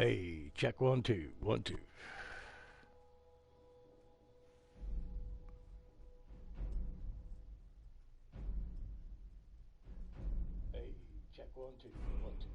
Hey, check 1 2 1 2. Hey, check 1 2 1 2.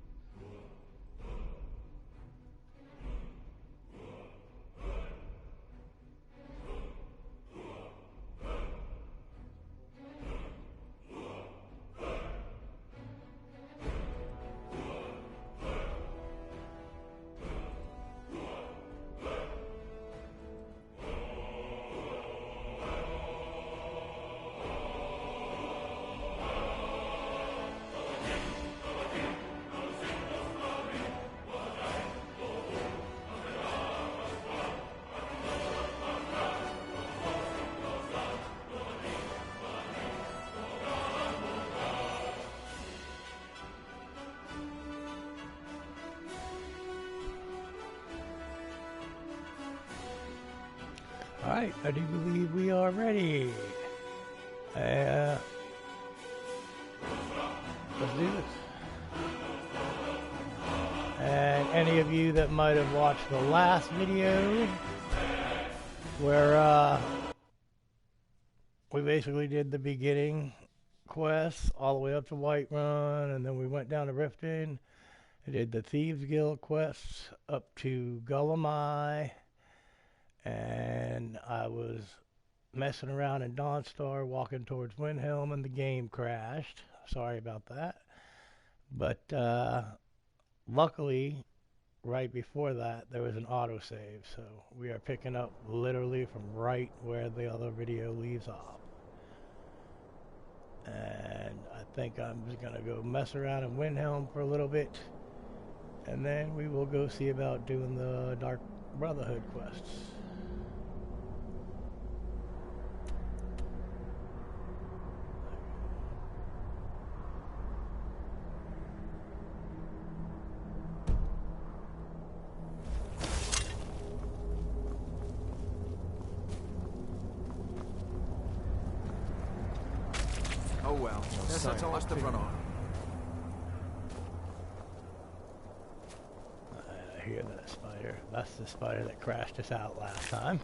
Alright, I do believe we are ready. Let's do this. And any of you that might have watched the last video where we basically did the beginning quests all the way up to Whiterun, and then we went down to Riften and did the Thieves Guild quests up to Gullumai, and I was messing around in Dawnstar walking towards Windhelm and the game crashed. Sorry about that. But luckily, right before that, there was an autosave, so we are picking up literally from right where the other video leaves off. And I think I'm just going to go mess around in Windhelm for a little bit, and then we will go see about doing the Dark Brotherhood quests. Oh well, that's all must have run on. I hear that spider. That's the spider that crashed us out last time.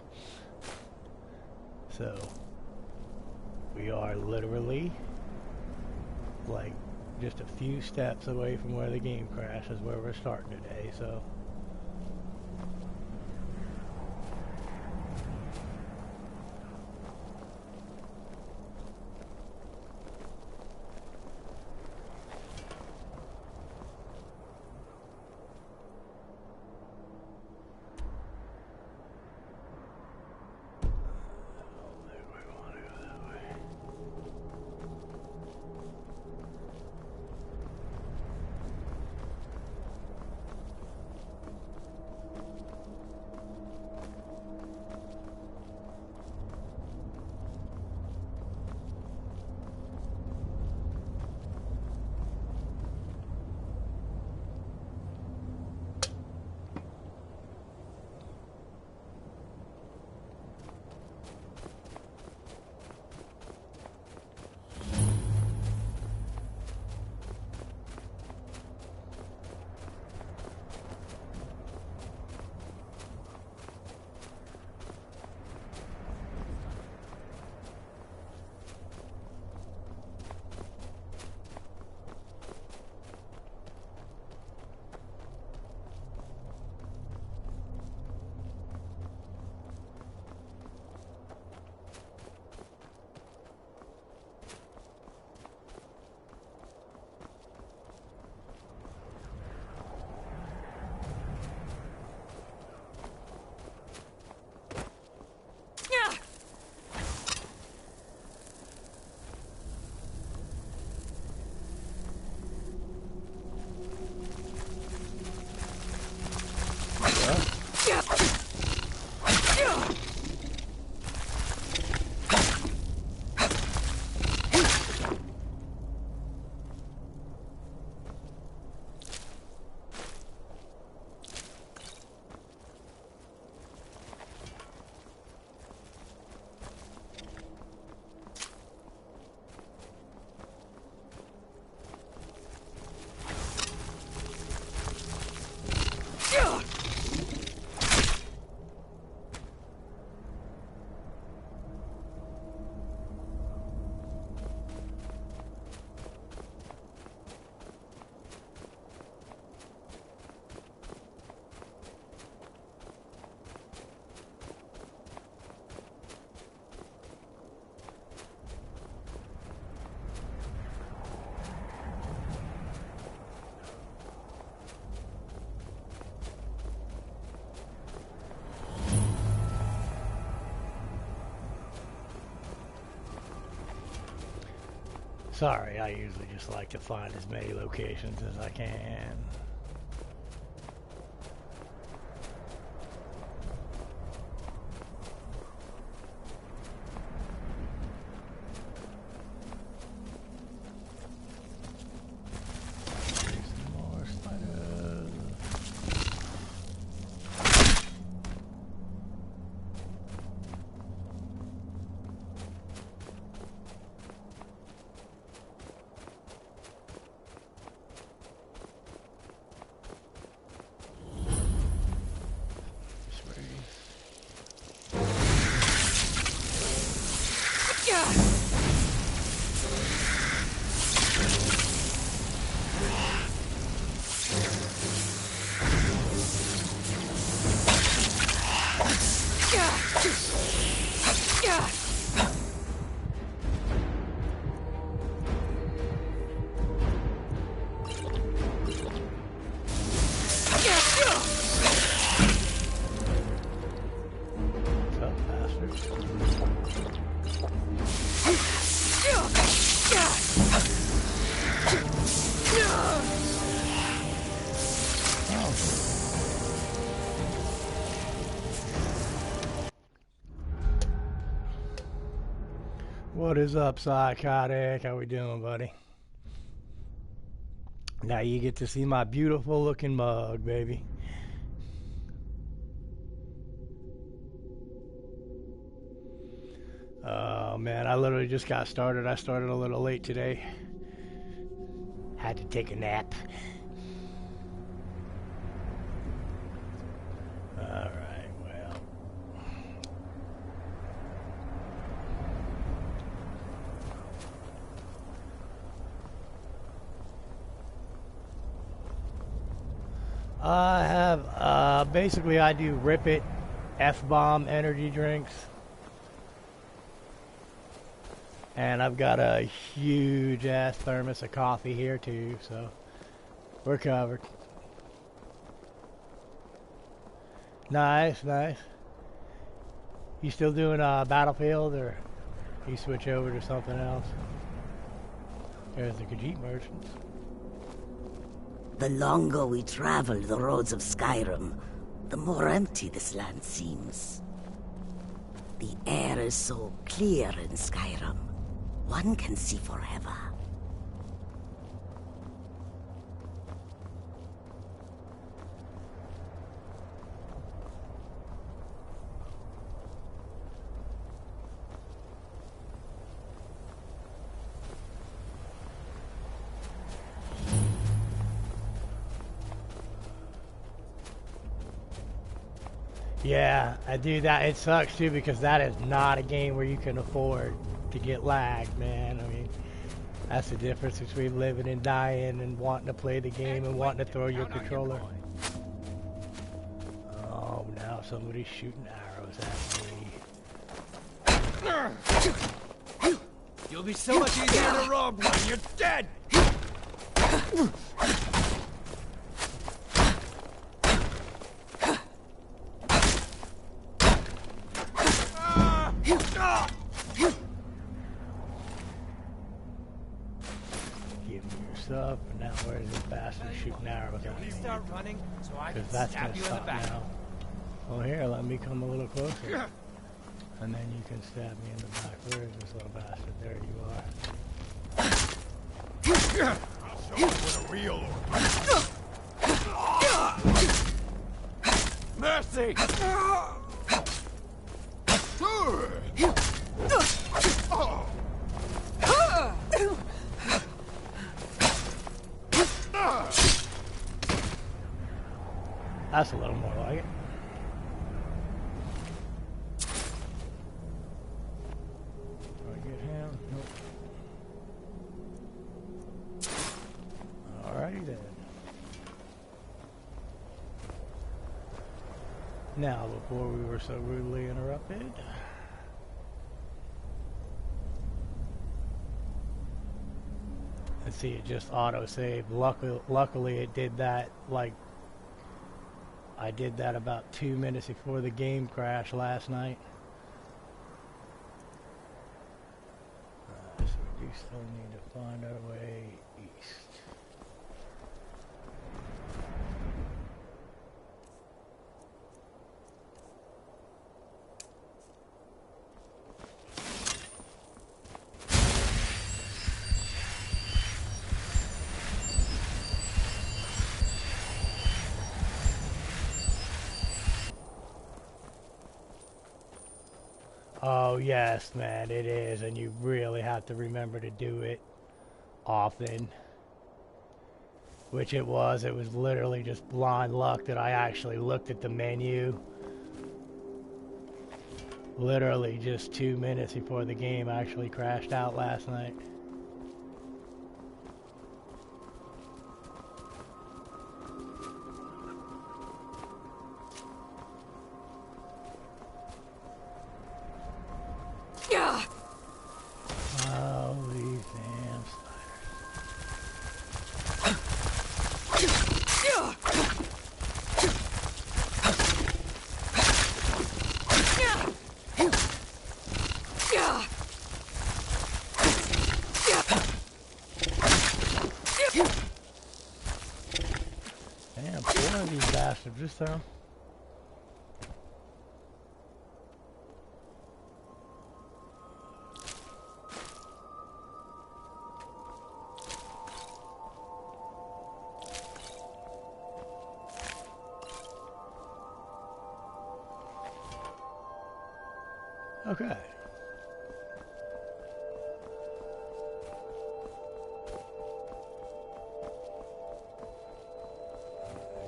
So, we are literally, like, just a few steps away from where the game crashed is where we're starting today, so. Sorry, I usually just like to find as many locations as I can. What is up, Psychotic? How we doing, buddy? Now you get to see my beautiful looking mug, baby. Oh man, I literally just got started. I started a little late today. Had to take a nap. Alright, well. I have, basically I do Rip It F-Bomb energy drinks. And I've got a huge ass thermos of coffee here too, so we're covered. Nice, nice. You still doing Battlefield, or you switch over to something else? There's the Khajiit merchants. The longer we travel the roads of Skyrim, the more empty this land seems. The air is so clear in Skyrim. One can see forever. Yeah, I do that. It sucks too because that is not a game where you can afford to get lagged, man. I mean, that's the difference between living and dying and wanting to play the game and wanting to throw your controller. Oh, now somebody's shooting arrows at me. You'll be so much easier to rob when you're dead! Up, and now where's this bastard shooting arrows at me? Start running, so I can that's stab gonna you in the stop back. now. Well, here, let me come a little closer, and then you can stab me in the back. Where is this little bastard? There you are. I'll show you what a real mercy! That's a little more like it. Do I get him? Nope. Alrighty then. Now, before we were so rudely interrupted. Let's see, it just auto-saved. Luckily it did that, like, I did that about 2 minutes before the game crashed last night. Let's reduce still need to find our way east. Oh yes, man, it is, and you really have to remember to do it often. Which it was literally just blind luck that I actually looked at the menu. Literally just 2 minutes before the game actually crashed out last night. Damn, 4 of these bastards this time. Okay.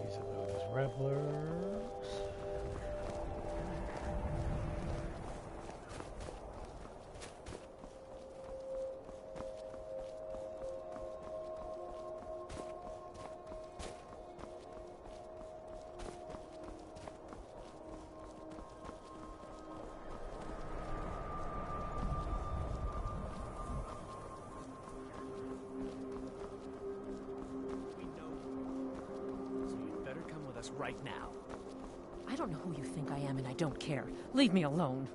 These are those revelers. Right now. I don't know who you think I am, and I don't care. Leave me alone.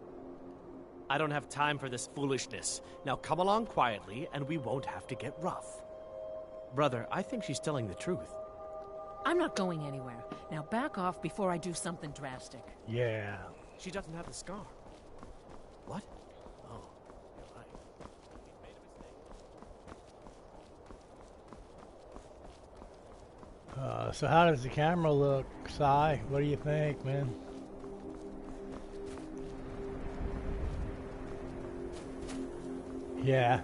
I don't have time for this foolishness. Now come along quietly, and we won't have to get rough. Brother, I think she's telling the truth. I'm not going anywhere. Now back off before I do something drastic. Yeah. She doesn't have the scar. What? Oh, you're right. We've made a mistake. So how does the camera look, Sai? What do you think, man? Yeah.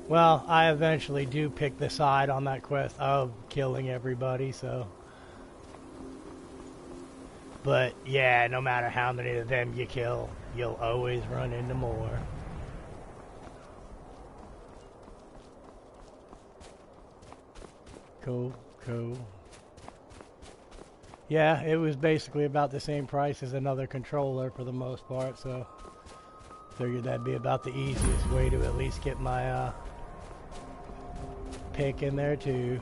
Well, I eventually do pick the side on that quest of killing everybody, so. But yeah, no matter how many of them you kill, you'll always run into more. Cool, cool. Yeah, it was basically about the same price as another controller for the most part, so figured that'd be about the easiest way to at least get my pick in there too.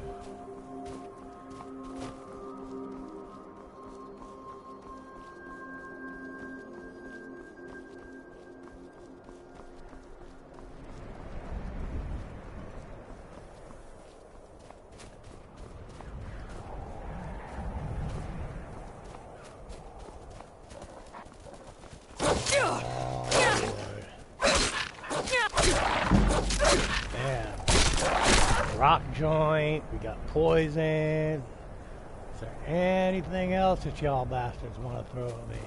Rock joint, we got poison. Is there anything else that y'all bastards want to throw at me?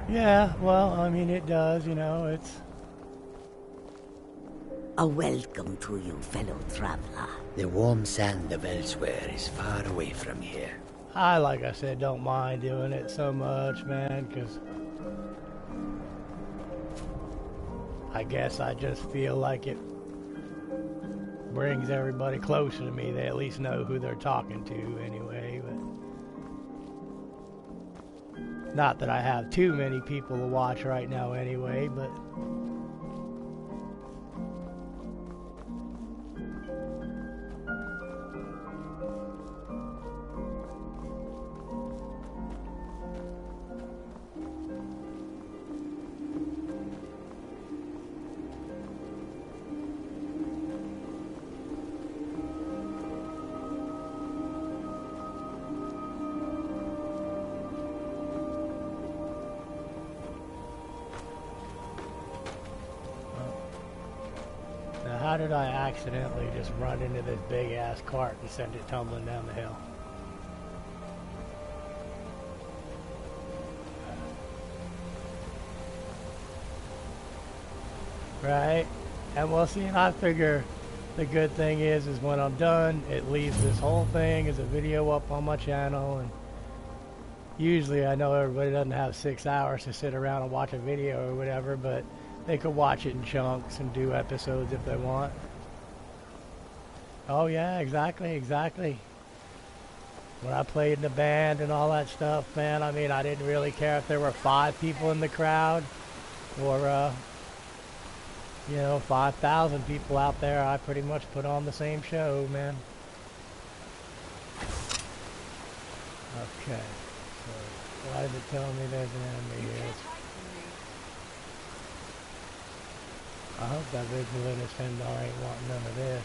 Yeah, well, I mean, it does, you know, it's... A welcome to you, fellow traveler. The warm sand of elsewhere is far away from here. I, like I said, don't mind doing it so much, man, because... I guess I just feel like it brings everybody closer to me. They at least know who they're talking to anyway. But not that I have too many people to watch right now anyway, but how did I accidentally just run into this big ass cart and send it tumbling down the hill? Right? And we'll see, and I figure the good thing is when I'm done, it leaves this whole thing as a video up on my channel. And usually I know everybody doesn't have 6 hours to sit around and watch a video or whatever, but they could watch it in chunks and do episodes if they want. Oh yeah, exactly. When I played in the band and all that stuff, man, I mean, I didn't really care if there were 5 people in the crowd or, 5,000 people out there. I pretty much put on the same show, man. Okay, so why is it telling me there's an enemy here? I hope that Vigilante Fendar ain't wanting none of this.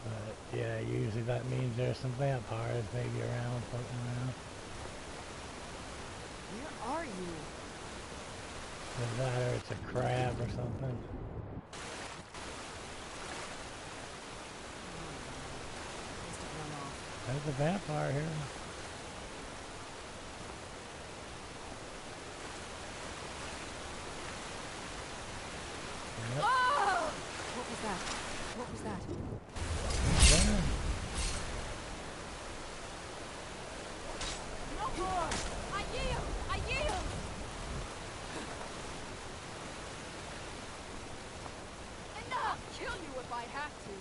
But yeah, usually that means there's some vampires maybe around, floating around. Where are you? Is that or it's a crab or something? There's a vampire here. Yep. Oh! What was that? What was that? Yeah. No more! I yield! I yield! Enough! I'll kill you if I have to.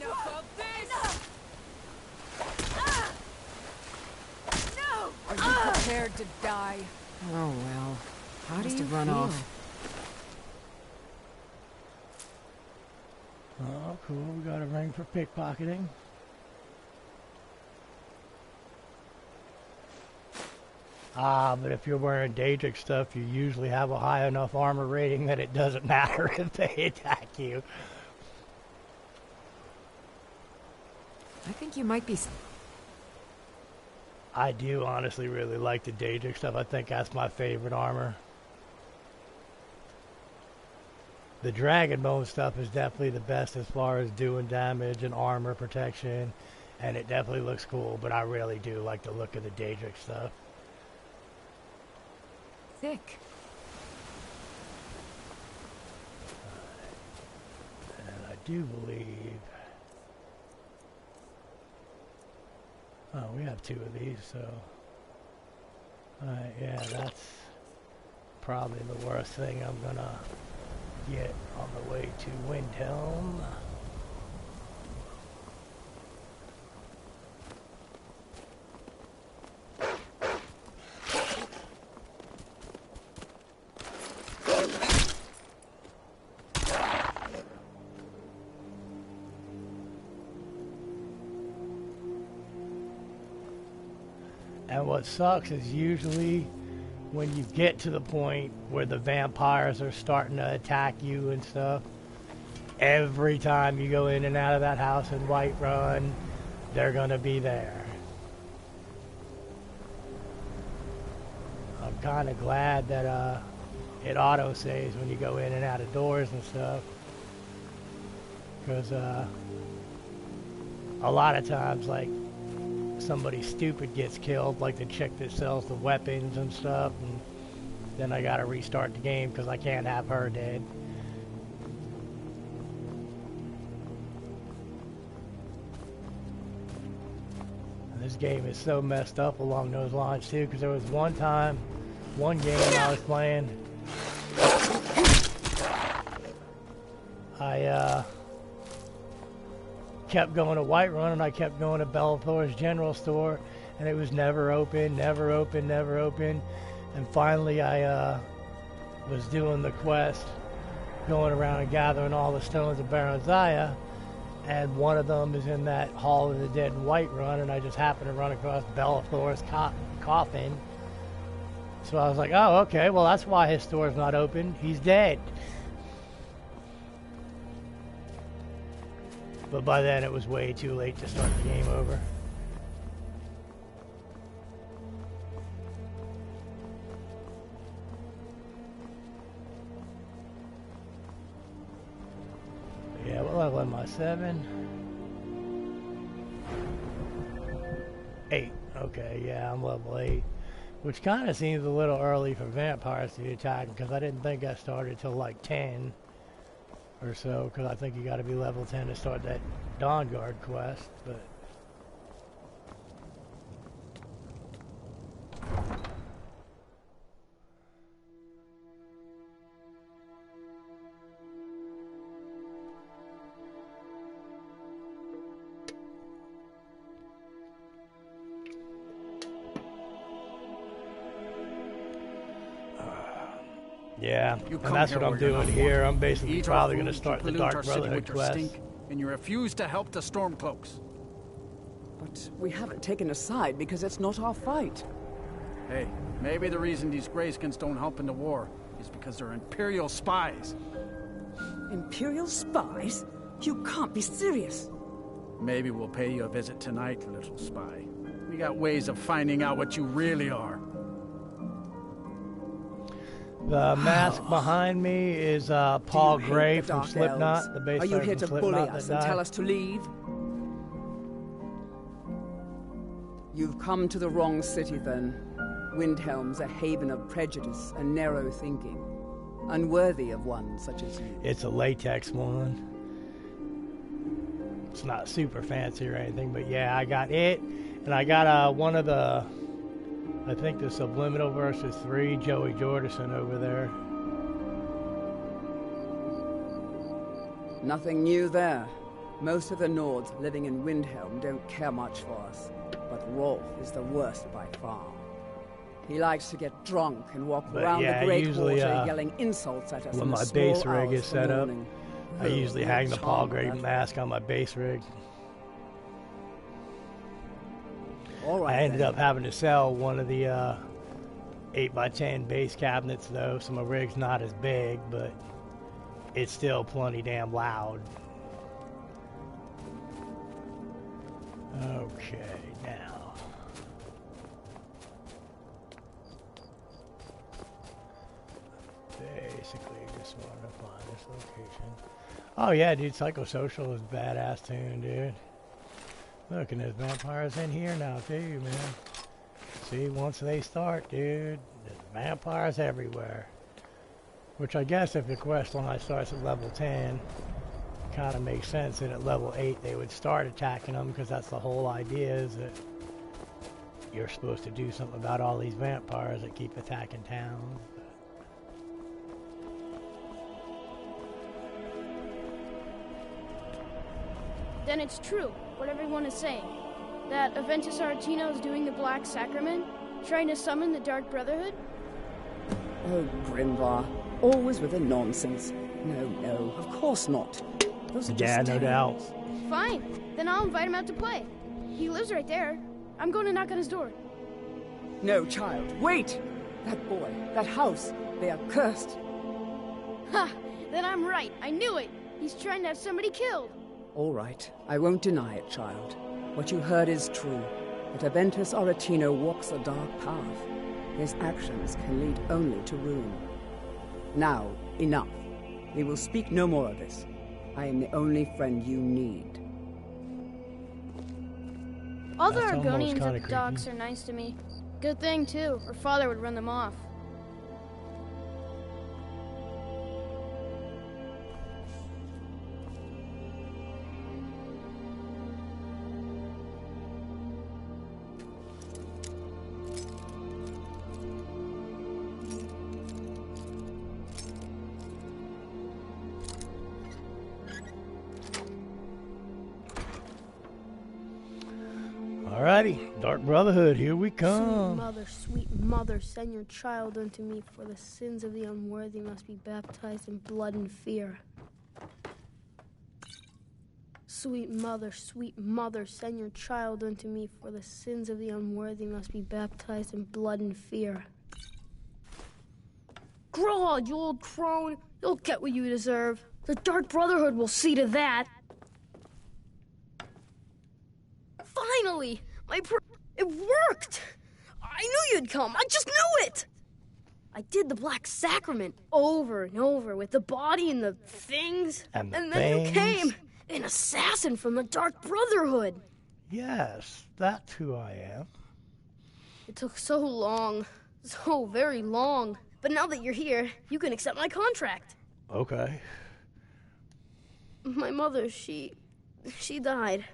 Enough of this! Enough! No! Are you prepared to die? Oh, well. How do Must you have run feel? off. Oh, cool. We got a ring for pickpocketing. But if you're wearing Daedric stuff, you usually have a high enough armor rating that it doesn't matter if they attack you. I think you might be... I do honestly really like the Daedric stuff. I think that's my favorite armor. The Dragonbone stuff is definitely the best as far as doing damage and armor protection, and it definitely looks cool, but I really do like the look of the Daedric stuff. thick. And I do believe... Oh, we have 2 of these, so... Alright, yeah, that's probably the worst thing I'm gonna get on the way to Windhelm. And what sucks is usually when you get to the point where the vampires are starting to attack you and stuff, every time you go in and out of that house in Whiterun, they're gonna be there. I'm kind of glad that it auto-saves when you go in and out of doors and stuff, because a lot of times, like, somebody stupid gets killed, like the chick that sells the weapons and stuff, and then I gotta restart the game because I can't have her dead. This game is so messed up along those lines too, because there was one game I was playing, I kept going to Whiterun and I kept going to Bellathor's general store, and it was never open. And finally I was doing the quest, going around and gathering all the stones of Baronziah, and one of them is in that Hall of the Dead in Whiterun, and I just happened to run across Bellathor's coffin. So I was like, oh, okay, well that's why his store's not open. He's dead. But by then it was way too late to start the game over. Yeah, what level am I? 7? 8. Okay, yeah, I'm level 8. Which kind of seems a little early for vampires to be attacking, because I didn't think I started till like 10 or so, because I think you got to be level 10 to start that Dawn Guard quest, but... yeah, and that's what I'm doing here. I'm basically probably going to start the Dark Brotherhood quest. And you refuse to help the Stormcloaks. But we haven't taken a side because it's not our fight. Hey, maybe the reason these Greyskins don't help in the war is because they're Imperial spies. Imperial spies? You can't be serious. Maybe we'll pay you a visit tonight, little spy. We got ways of finding out what you really are. The mask behind me is Paul Gray from Slipknot, the bass player. Are you here to bully us and tell us to leave? You've come to the wrong city then. Windhelm's a haven of prejudice and narrow thinking, unworthy of one such as you. It's a latex one. It's not super fancy or anything, but yeah, I got it, and I got one of the, I think the Subliminal versus 3, Joey Jordison over there. Nothing new there. Most of the Nords living in Windhelm don't care much for us, but Rolf is the worst by far. He likes to get drunk and walk around the Great Water yelling insults at us when my bass rig is set up, I usually hang the Paul Gray mask on my bass rig. I ended up having to sell one of the 8x10 bass cabinets though, so my rig's not as big, but it's still plenty damn loud. Okay, now. Basically, just wanted to find this location. Oh yeah, dude, Psychosocial is a badass tune, dude. Look, and there's vampires in here now too, man. See, once they start, dude, there's vampires everywhere. Which I guess if the quest line starts at level 10, kind of makes sense that at level 8 they would start attacking them, because that's the whole idea, is that you're supposed to do something about all these vampires that keep attacking towns. Then it's true, what everyone is saying. That Aventus Aretino is doing the Black Sacrament, trying to summon the Dark Brotherhood? Oh, Grimvar, always with the nonsense. No, of course not. Those are just no doubt. Fine, then I'll invite him out to play. He lives right there. I'm going to knock on his door. No, child, wait! That boy, that house, they are cursed. Ha! Then I'm right, I knew it! He's trying to have somebody killed. All right, I won't deny it, child. What you heard is true. But Aventus Aretino walks a dark path. His actions can lead only to ruin. Now, enough. We will speak no more of this. I am the only friend you need. All the Argonians at the docks are nice to me. Good thing, too, or father would run them off. Alrighty, Dark Brotherhood, here we come. Sweet mother, send your child unto me, for the sins of the unworthy must be baptized in blood and fear. Sweet mother, send your child unto me, for the sins of the unworthy must be baptized in blood and fear. Grod, you old crone, you'll get what you deserve. The Dark Brotherhood will see to that. Finally! It worked! I knew you'd come, I just knew it! I did the Black Sacrament over and over with the body and the things. And then things. you came, an assassin from the Dark Brotherhood. Yes, that's who I am. It took so long, so very long. But now that you're here, you can accept my contract. Okay. My mother, she died.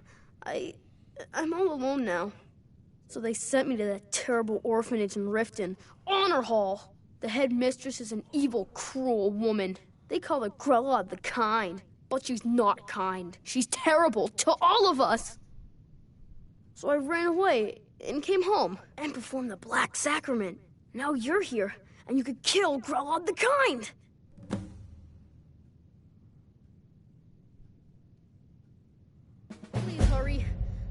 I'm all alone now. So they sent me to that terrible orphanage in Riften, Honor Hall. The headmistress is an evil, cruel woman. They call her Grelod the Kind, but she's not kind. She's terrible to all of us. So I ran away and came home and performed the Black Sacrament. Now you're here, and you could kill Grelod the Kind. Please hurry.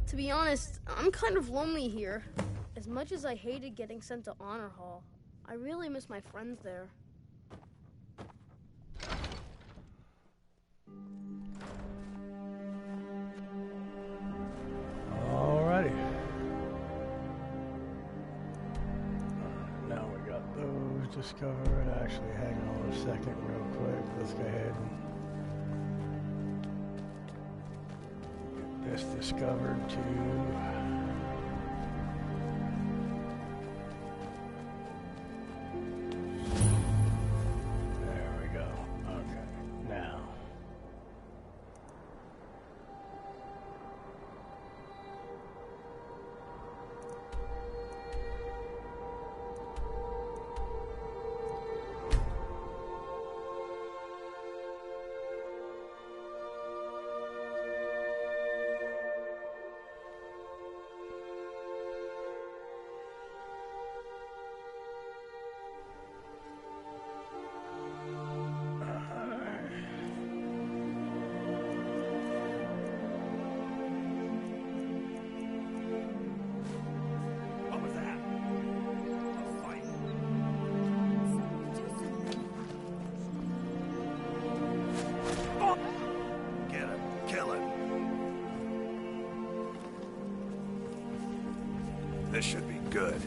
To be honest, I'm kind of lonely here. As much as I hated getting sent to Honor Hall, I really miss my friends there. Alrighty. Now we got those discovered. Actually, hang on a second real quick. Let's go ahead and get this discovered too. There we go. Okay, now. This should be good.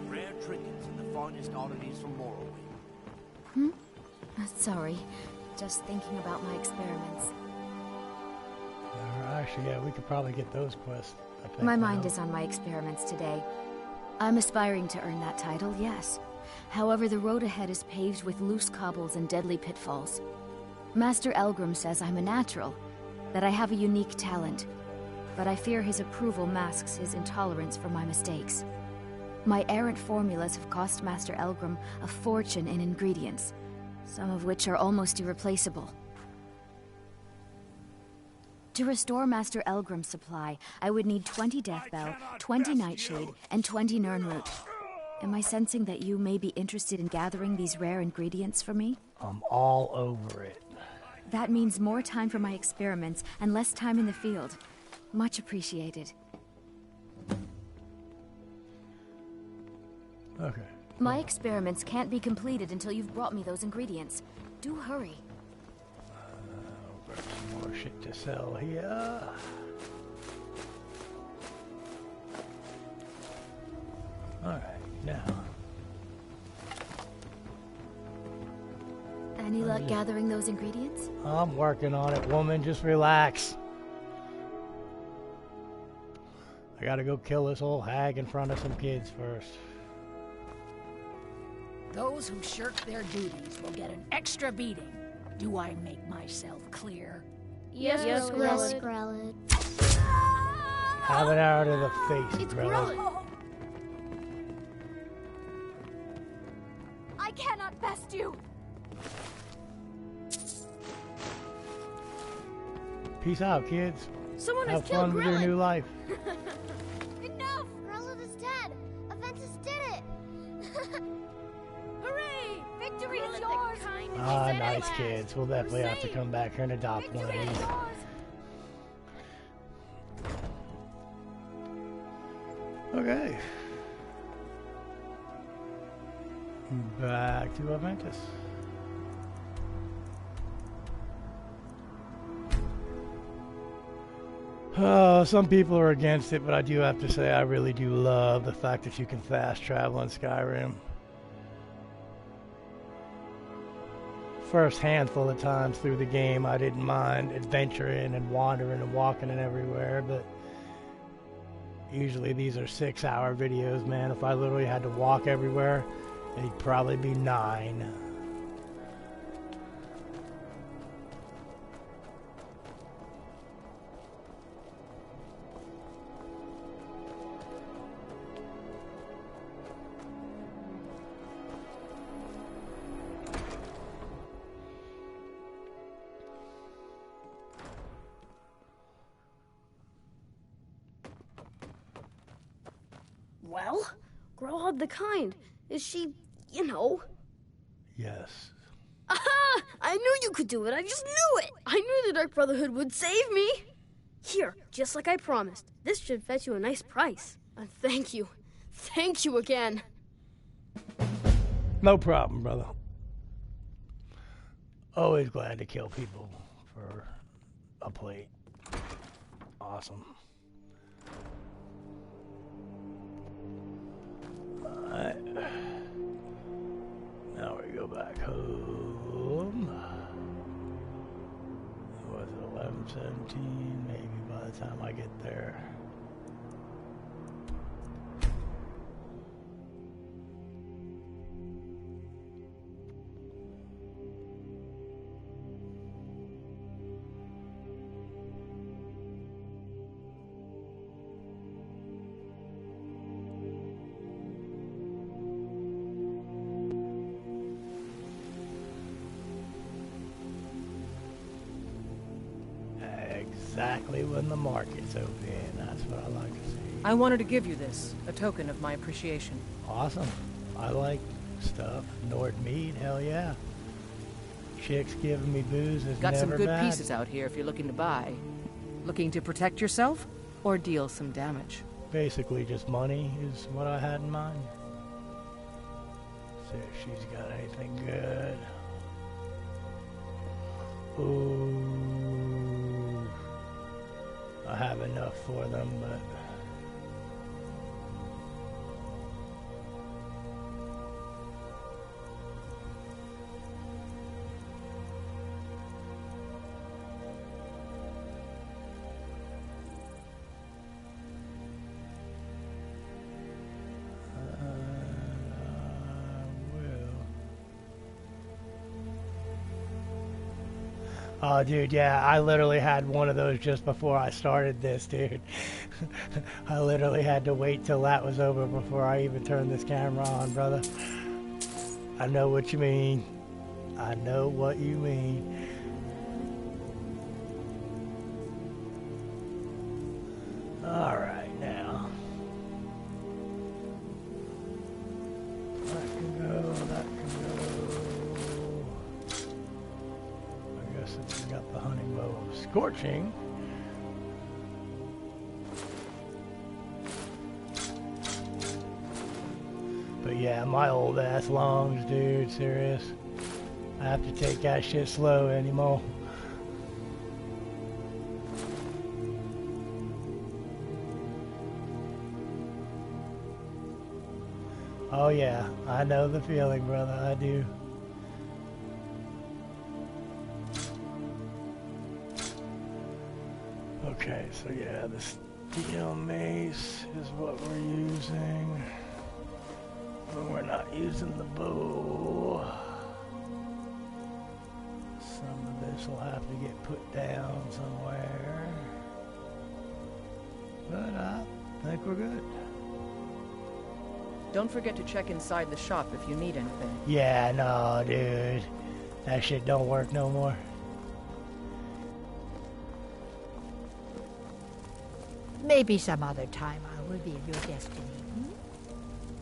Rare trinkets and the finest oddities from Morrowind. Sorry. Just thinking about my experiments. Actually, yeah, we could probably get those quests. I think, My mind is on my experiments today. I'm aspiring to earn that title, yes. However, the road ahead is paved with loose cobbles and deadly pitfalls. Master Elgrim says I'm a natural, that I have a unique talent, but I fear his approval masks his intolerance for my mistakes. My errant formulas have cost Master Elgrim a fortune in ingredients, some of which are almost irreplaceable. To restore Master Elgrim's supply, I would need 20 Deathbell, 20 Nightshade, and 20 Nirnroot. Am I sensing that you may be interested in gathering these rare ingredients for me? I'm all over it. That means more time for my experiments and less time in the field. Much appreciated. Okay. My experiments can't be completed until you've brought me those ingredients. Do hurry. Got some more shit to sell here. Alright, now. Any luck gathering those ingredients? I'm working on it, woman. Just relax. I gotta go kill this old hag in front of some kids first. Those who shirk their duties will get an extra beating. Do I make myself clear? Yes, Grelod. Have it out of the face, It's brother. Grelod. I cannot best you! Peace out, kids. Someone Have has killed fun with your Grillin. new life. Enough! Grillin is dead! Aventus did it! Hooray! Victory is yours! Ah, nice kids. We'll definitely have to come back here and adopt one of Victory is these. yours! Okay. Back to Aventus. Oh, some people are against it, but I do have to say I really do love the fact that you can fast travel in Skyrim. First handful of times through the game, I didn't mind adventuring and wandering and walking and everywhere, but usually these are 6-hour videos, man. If I literally had to walk everywhere, it'd probably be 9. Well, Growlhog the Kind. Is she, you know? Yes. Aha! I knew you could do it. I just knew it. I knew the Dark Brotherhood would save me. Here, just like I promised. This should fetch you a nice price. And thank you. Thank you again. No problem, brother. Always glad to kill people for a plate. Awesome. Alright. Now we go back home. Was it 11:17? Maybe by the time I get there. Exactly when the market's open. That's what I like to see. I wanted to give you this, a token of my appreciation. Awesome. I like stuff. Nord meat, hell yeah. Chicks giving me booze is Got never some good bad. pieces out here if you're looking to buy. Looking to protect yourself or deal some damage? Basically just money is what I had in mind. See if she's got anything good. Ooh. I have enough for them, but oh, dude, yeah, I literally had one of those just before I started this, dude. I literally had to wait till that was over before I even turned this camera on, brother. I know what you mean. I know what you mean. All right, now. That can go, that can go. I guess it's got the hunting bow of scorching. But yeah, my old ass lungs, dude, serious. I have to take that shit slow anymore. Oh yeah, I know the feeling, brother, I do. Okay, so yeah, the steel mace is what we're using. But we're not using the bow. Some of this will have to get put down somewhere. But I think we're good. Don't forget to check inside the shop if you need anything. Yeah, no, dude. That shit don't work no more. Maybe some other time I'll reveal your destiny.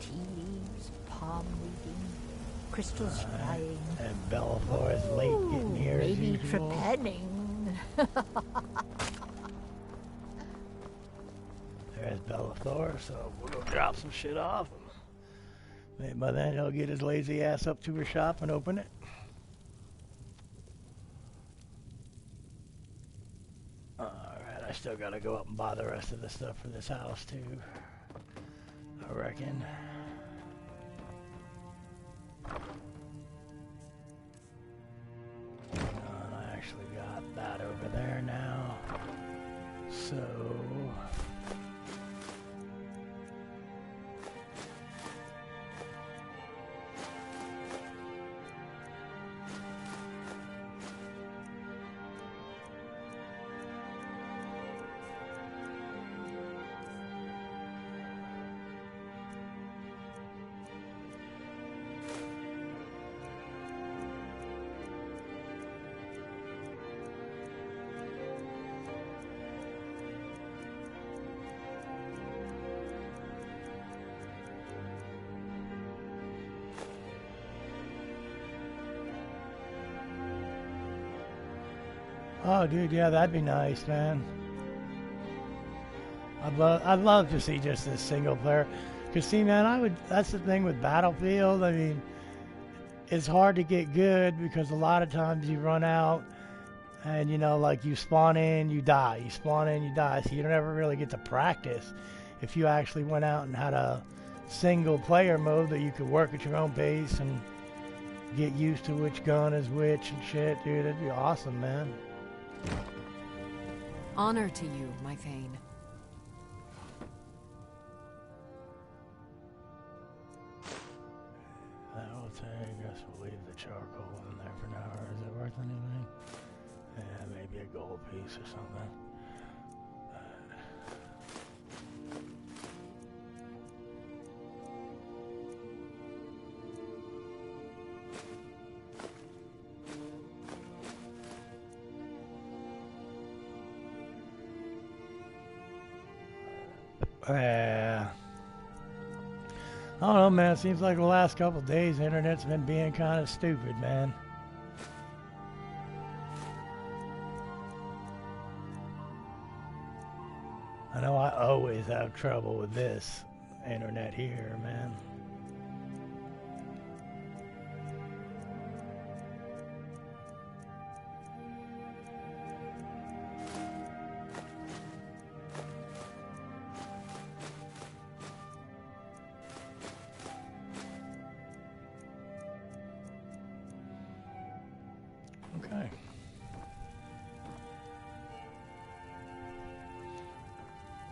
Tea leaves, palm reading, crystals flying. And Bellathor is late getting here as Maybe usual. trepanning. There's Bellathor, so we'll go drop some shit off. Maybe by then he'll get his lazy ass up to her shop and open it. Alright, I still gotta go up and buy the rest of the stuff for this house too, I reckon. And I actually got that over there now. So... Oh, dude, yeah, that'd be nice, man. I'd love to see just this single player. Cause see, man, that's the thing with Battlefield. I mean, it's hard to get good because a lot of times you run out, and you know, like you spawn in, you die. You spawn in, you die. So you don't ever really get to practice. If you actually went out and had a single player mode that you could work at your own pace and get used to which gun is which and shit, dude, it'd be awesome, man. Honor to you, my Thane. I guess we'll leave the charcoal in there for now. Or is it worth anything? Yeah, maybe a gold piece or something. I don't know, man. It seems like the last couple of days, the internet's been being kind of stupid, man. I know I always have trouble with this internet here, man. Okay.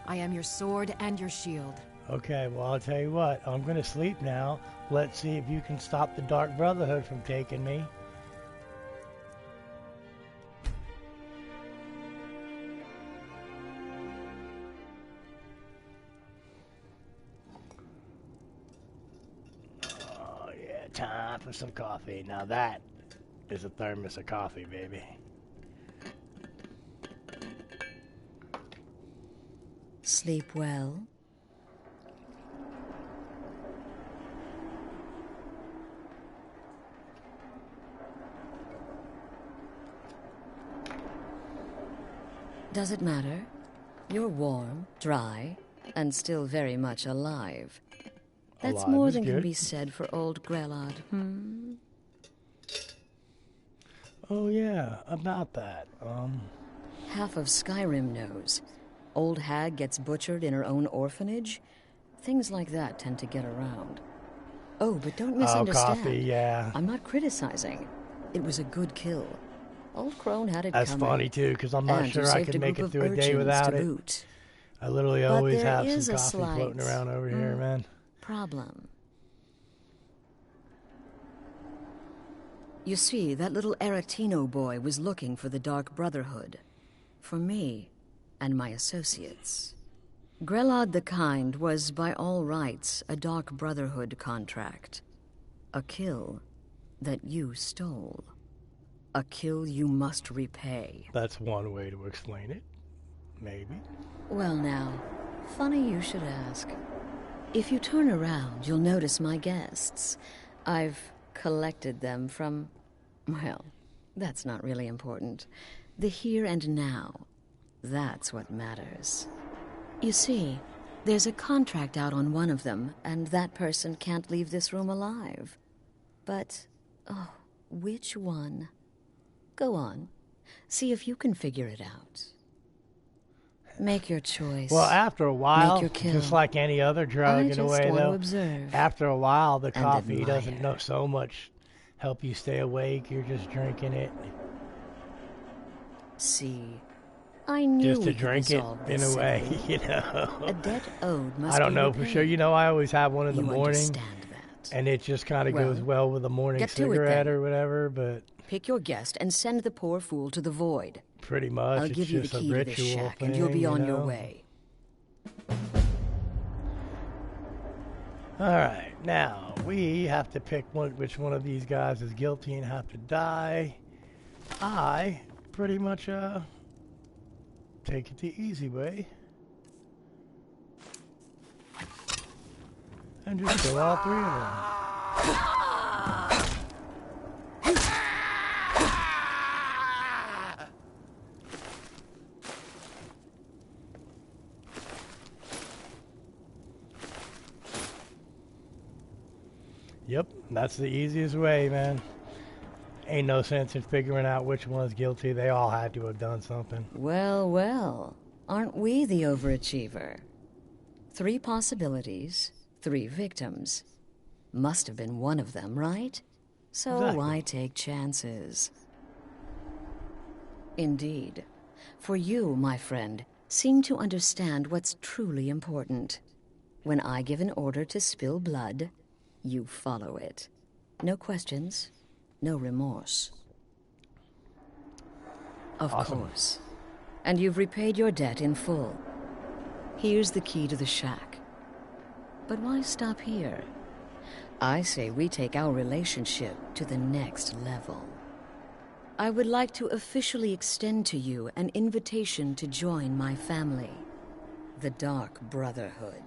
I am your sword and your shield. Okay, well, I'll tell you what. I'm going to sleep now. Let's see if you can stop the Dark Brotherhood from taking me. Oh, yeah, time for some coffee. Now that is a thermos of coffee, baby. Sleep well. Does it matter? You're warm, dry, and still very much alive. That's Alive more is than can good. be said for old Grelod, hmm? Oh, yeah, about that. Half of Skyrim knows. Old hag gets butchered in her own orphanage. Things like that tend to get around. Oh, but don't misunderstand. Oh, coffee, yeah. I'm not criticizing. It was a good kill. Old Crone had it That's coming. funny, too, because I'm not And sure you I saved could a make group it of through a day urchins without to it. boot. I literally But always there have is some a coffee floating slight, around over here, man. Problem. You see, that little Aretino boy was looking for the Dark Brotherhood. For me and my associates. Grelod the Kind was, by all rights, a Dark Brotherhood contract. A kill that you stole. A kill you must repay. That's one way to explain it. Maybe. Well now, funny you should ask. If you turn around, you'll notice my guests. I've collected them from... well, that's not really important. The here and now. That's what matters. You see, there's a contract out on one of them, and that person can't leave this room alive. But, oh, which one? Go on. See if you can figure it out. Make your choice. Well, after a while, Make your kill. just like any other drug in a way, want though, to observe after a while, the and coffee admire. doesn't know so much help you stay awake. You're just drinking it. See, I knew Just to we could drink it, resolve in this a way, simply. you know. A debt owed must I don't be know for repaid. sure. You know, I always have one in the You morning. understand that. And it just kind of Well, goes well with a morning get to it, cigarette then. or whatever, but Pick your guest and send the poor fool to the void. pretty much I'll it's give you the just a key to this ritual shack, thing, and you'll be on your know? way. All right, now we have to pick which one of these guys is guilty and have to die. I pretty much take it the easy way and just kill all three of them. Yep, that's the easiest way, man. Ain't no sense in figuring out which one's guilty. They all had to have done something. Well, well, aren't we the overachiever? 3 possibilities, 3 victims. Must have been one of them, right? So Exactly. why take chances? Indeed. For you, my friend, seem to understand what's truly important. When I give an order to spill blood, you follow it. No questions, no remorse. Of Awesome. course. And you've repaid your debt in full. Here's the key to the shack. But why stop here? I say we take our relationship to the next level. I would like to officially extend to you an invitation to join my family, the Dark Brotherhood.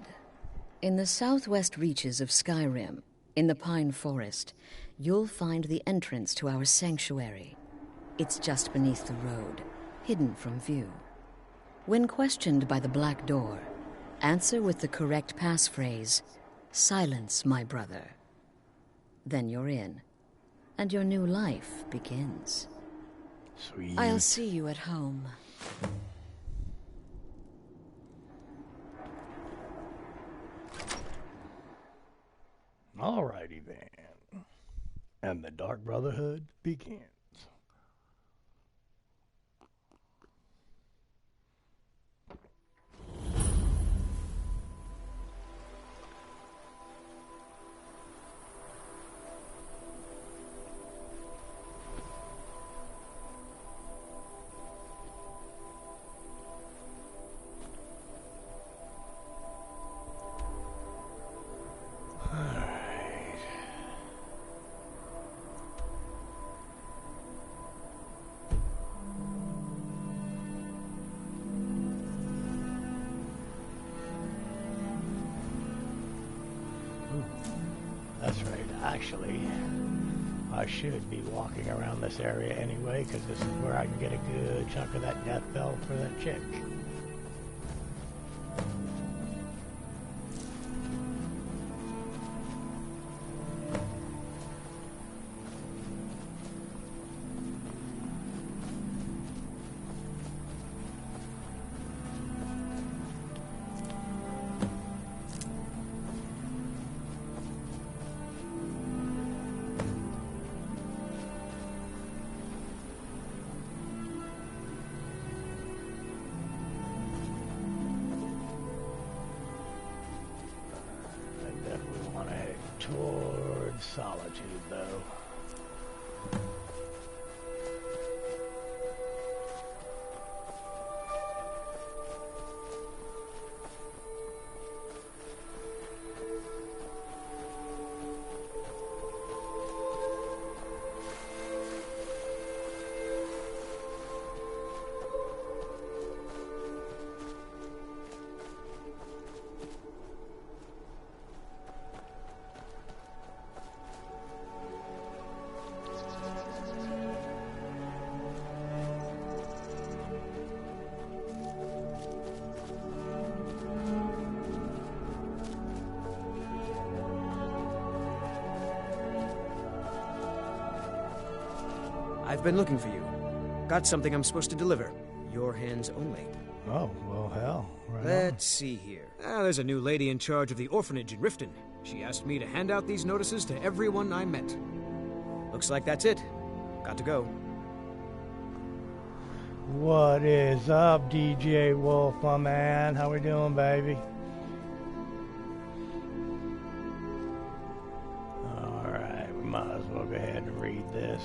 In the southwest reaches of Skyrim, in the Pine Forest, you'll find the entrance to our sanctuary. It's just beneath the road, hidden from view. When questioned by the Black Door, answer with the correct passphrase, "Silence, my brother." Then you're in, and your new life begins. Sweet. I'll see you at home. Alrighty then. And the Dark Brotherhood begins. That's right. Actually, I should be walking around this area anyway, because this is where I can get a good chunk of that death bell for that chick. Towards Solitude, though. I've been looking for you. Got something I'm supposed to deliver. Your hands only. Oh, well, hell. Right Let's see here. There's a new lady in charge of the orphanage in Riften. She asked me to hand out these notices to everyone I met. Looks like that's it. Got to go. What is up, DJ Wolf, my man? How we doing, baby? Alright, we might as well go ahead and read this.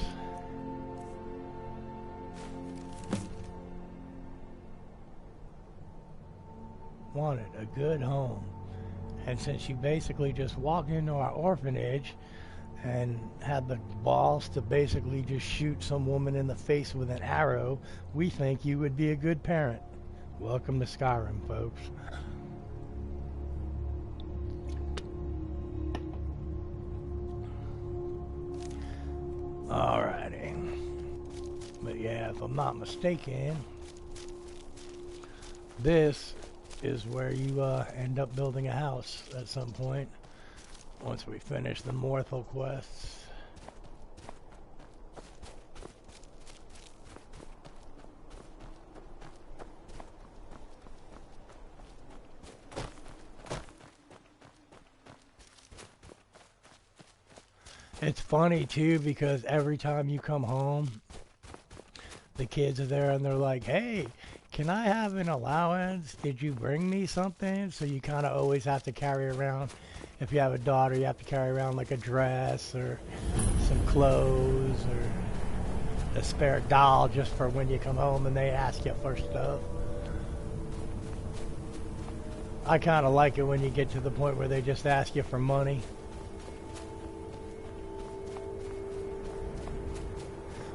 Wanted a good home. And since you basically just walked into our orphanage and had the balls to basically just shoot some woman in the face with an arrow, we think you would be a good parent. Welcome to Skyrim, folks. Alrighty. But yeah, if I'm not mistaken, this is where you end up building a house at some point once we finish the Morthal quests. It's funny too because every time you come home, the kids are there and they're like, hey, can I have an allowance? Did you bring me something? So you kind of always have to carry around, if you have a daughter, you have to carry around like a dress or some clothes or a spare doll just for when you come home and they ask you for stuff. I kind of like it when you get to the point where they just ask you for money.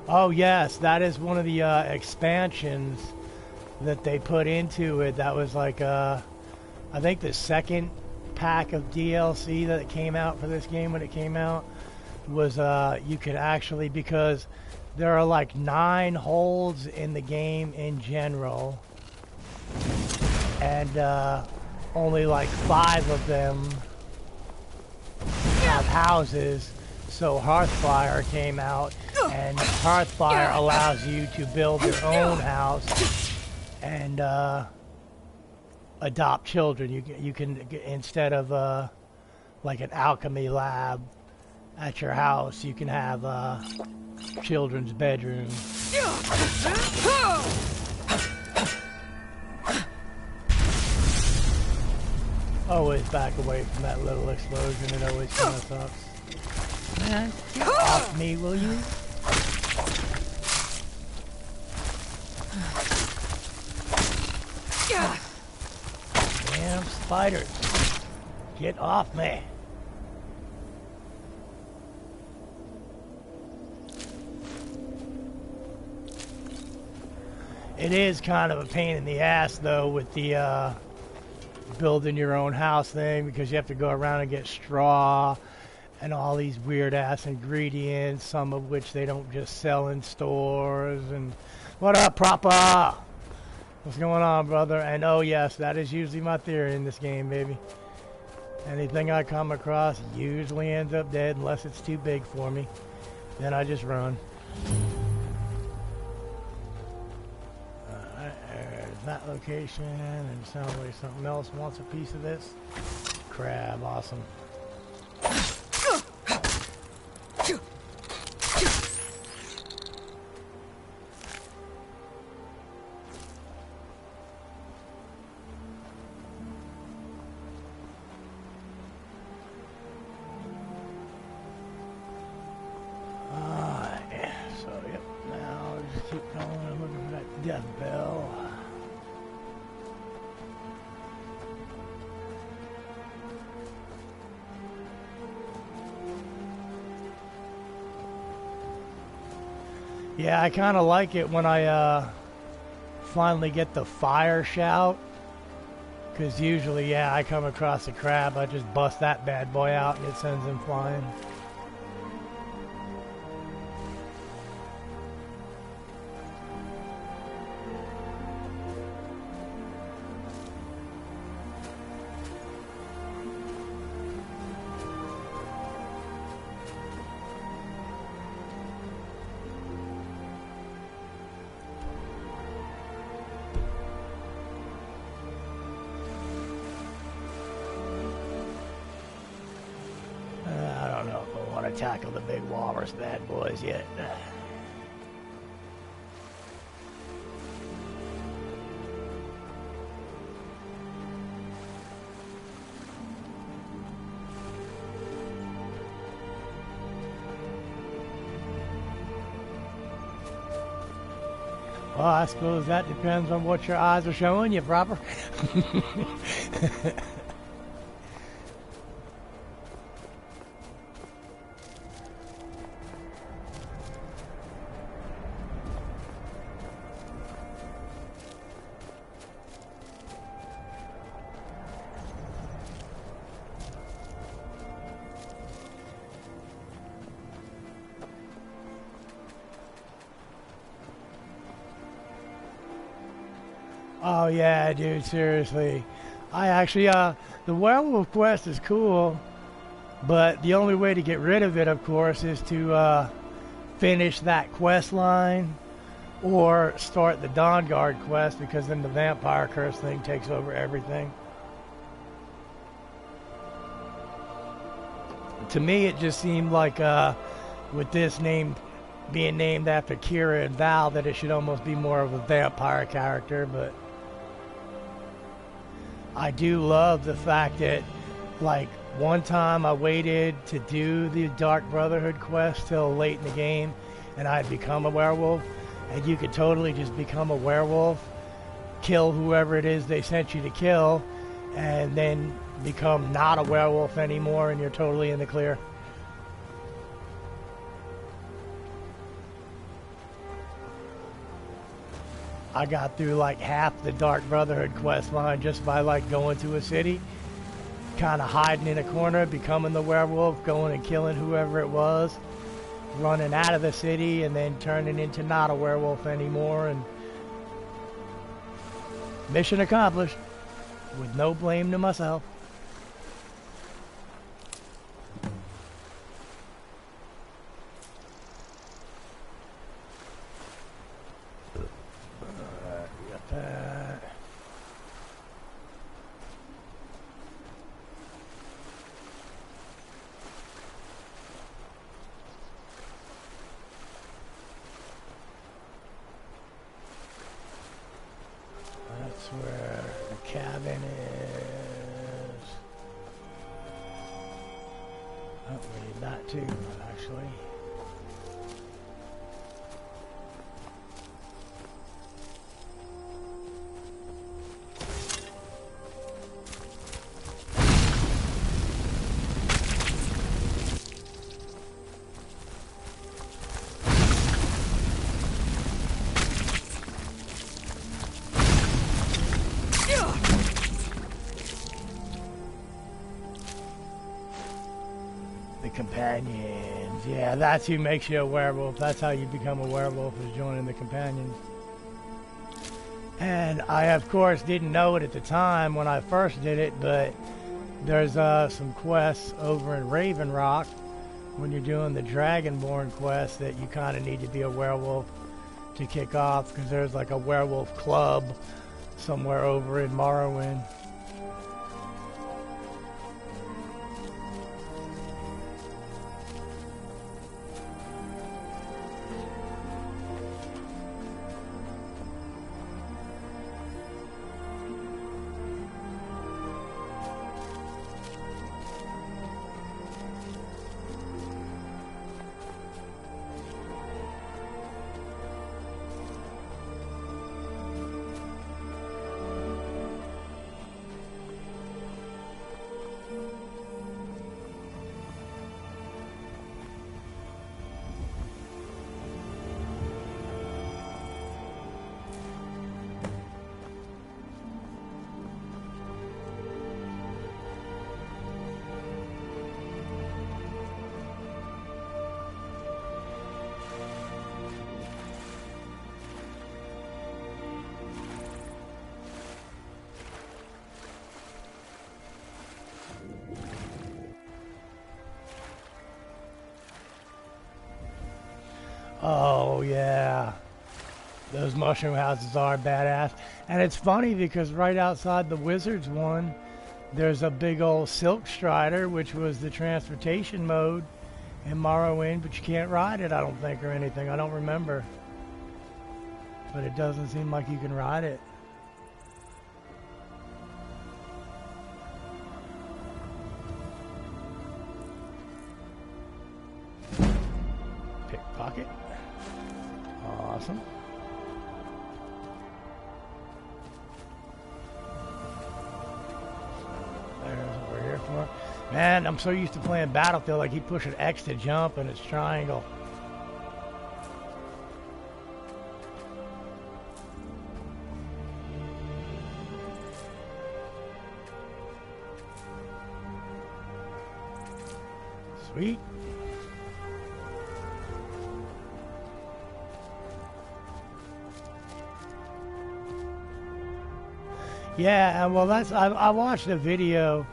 Oh yes, that is one of the expansions that they put into it. That was like I think the second pack of DLC that came out for this game when it came out was you could actually, because there are like 9 holds in the game in general and only like 5 of them have houses. So Hearthfire came out, and Hearthfire allows you to build your own house and adopt children. You can instead of like an alchemy lab at your house, you can have children's bedrooms. Always back away from that little explosion. It always kind of sucks. Man, get off me, will you? Damn spiders. Get off me. It is kind of a pain in the ass, though, with the building your own house thing, because you have to go around and get straw and all these weird ass ingredients, some of which they don't just sell in stores. And what up, Proper? What's going on, brother? And oh yes, that is usually my theory in this game, baby. Anything I come across usually ends up dead unless it's too big for me. Then I just run. There's that location, and it sounds like something else wants a piece of this. Crab, awesome. Yeah, I kind of like it when I finally get the fire shout, because usually, yeah, I come across a crab, I just bust that bad boy out and it sends him flying. to tackle the big walrus bad boys yet. Well, I suppose that depends on what your eyes are showing you, proper. Oh yeah, dude, seriously. I actually, the werewolf quest is cool, but the only way to get rid of it, of course, is to finish that quest line or start the Dawn Guard quest, because then the vampire curse thing takes over everything. To me, it just seemed like, with this name being named after Kira and Val, that it should almost be more of a vampire character, but I do love the fact that, like, one time I waited to do the Dark Brotherhood quest till late in the game, and I had become a werewolf, and you could totally just become a werewolf, kill whoever it is they sent you to kill, and then become not a werewolf anymore, and you're totally in the clear. I got through like half the Dark Brotherhood quest line just by like going to a city, kind of hiding in a corner, becoming the werewolf, going and killing whoever it was, running out of the city, and then turning into not a werewolf anymore, and mission accomplished with no blame to myself. Where the cabin is. Oh, we need that too, actually. Companions. Yeah, that's who makes you a werewolf. That's how you become a werewolf, is joining the companions. And I, of course, didn't know it at the time when I first did it, but there's some quests over in Raven Rock when you're doing the Dragonborn quest that you kind of need to be a werewolf to kick off, because there's like a werewolf club somewhere over in Morrowind. Oh, yeah. Those mushroom houses are badass. And it's funny because right outside the Wizards one, there's a big old Silk Strider, which was the transportation mode in Morrowind, but you can't ride it, I don't think, or anything. I don't remember. But it doesn't seem like you can ride it. Pickpocket. Awesome. There's what we're here for. Man, I'm so used to playing Battlefield, I keep pushing X to jump and it's triangle. Sweet. Yeah, and well, I watched a video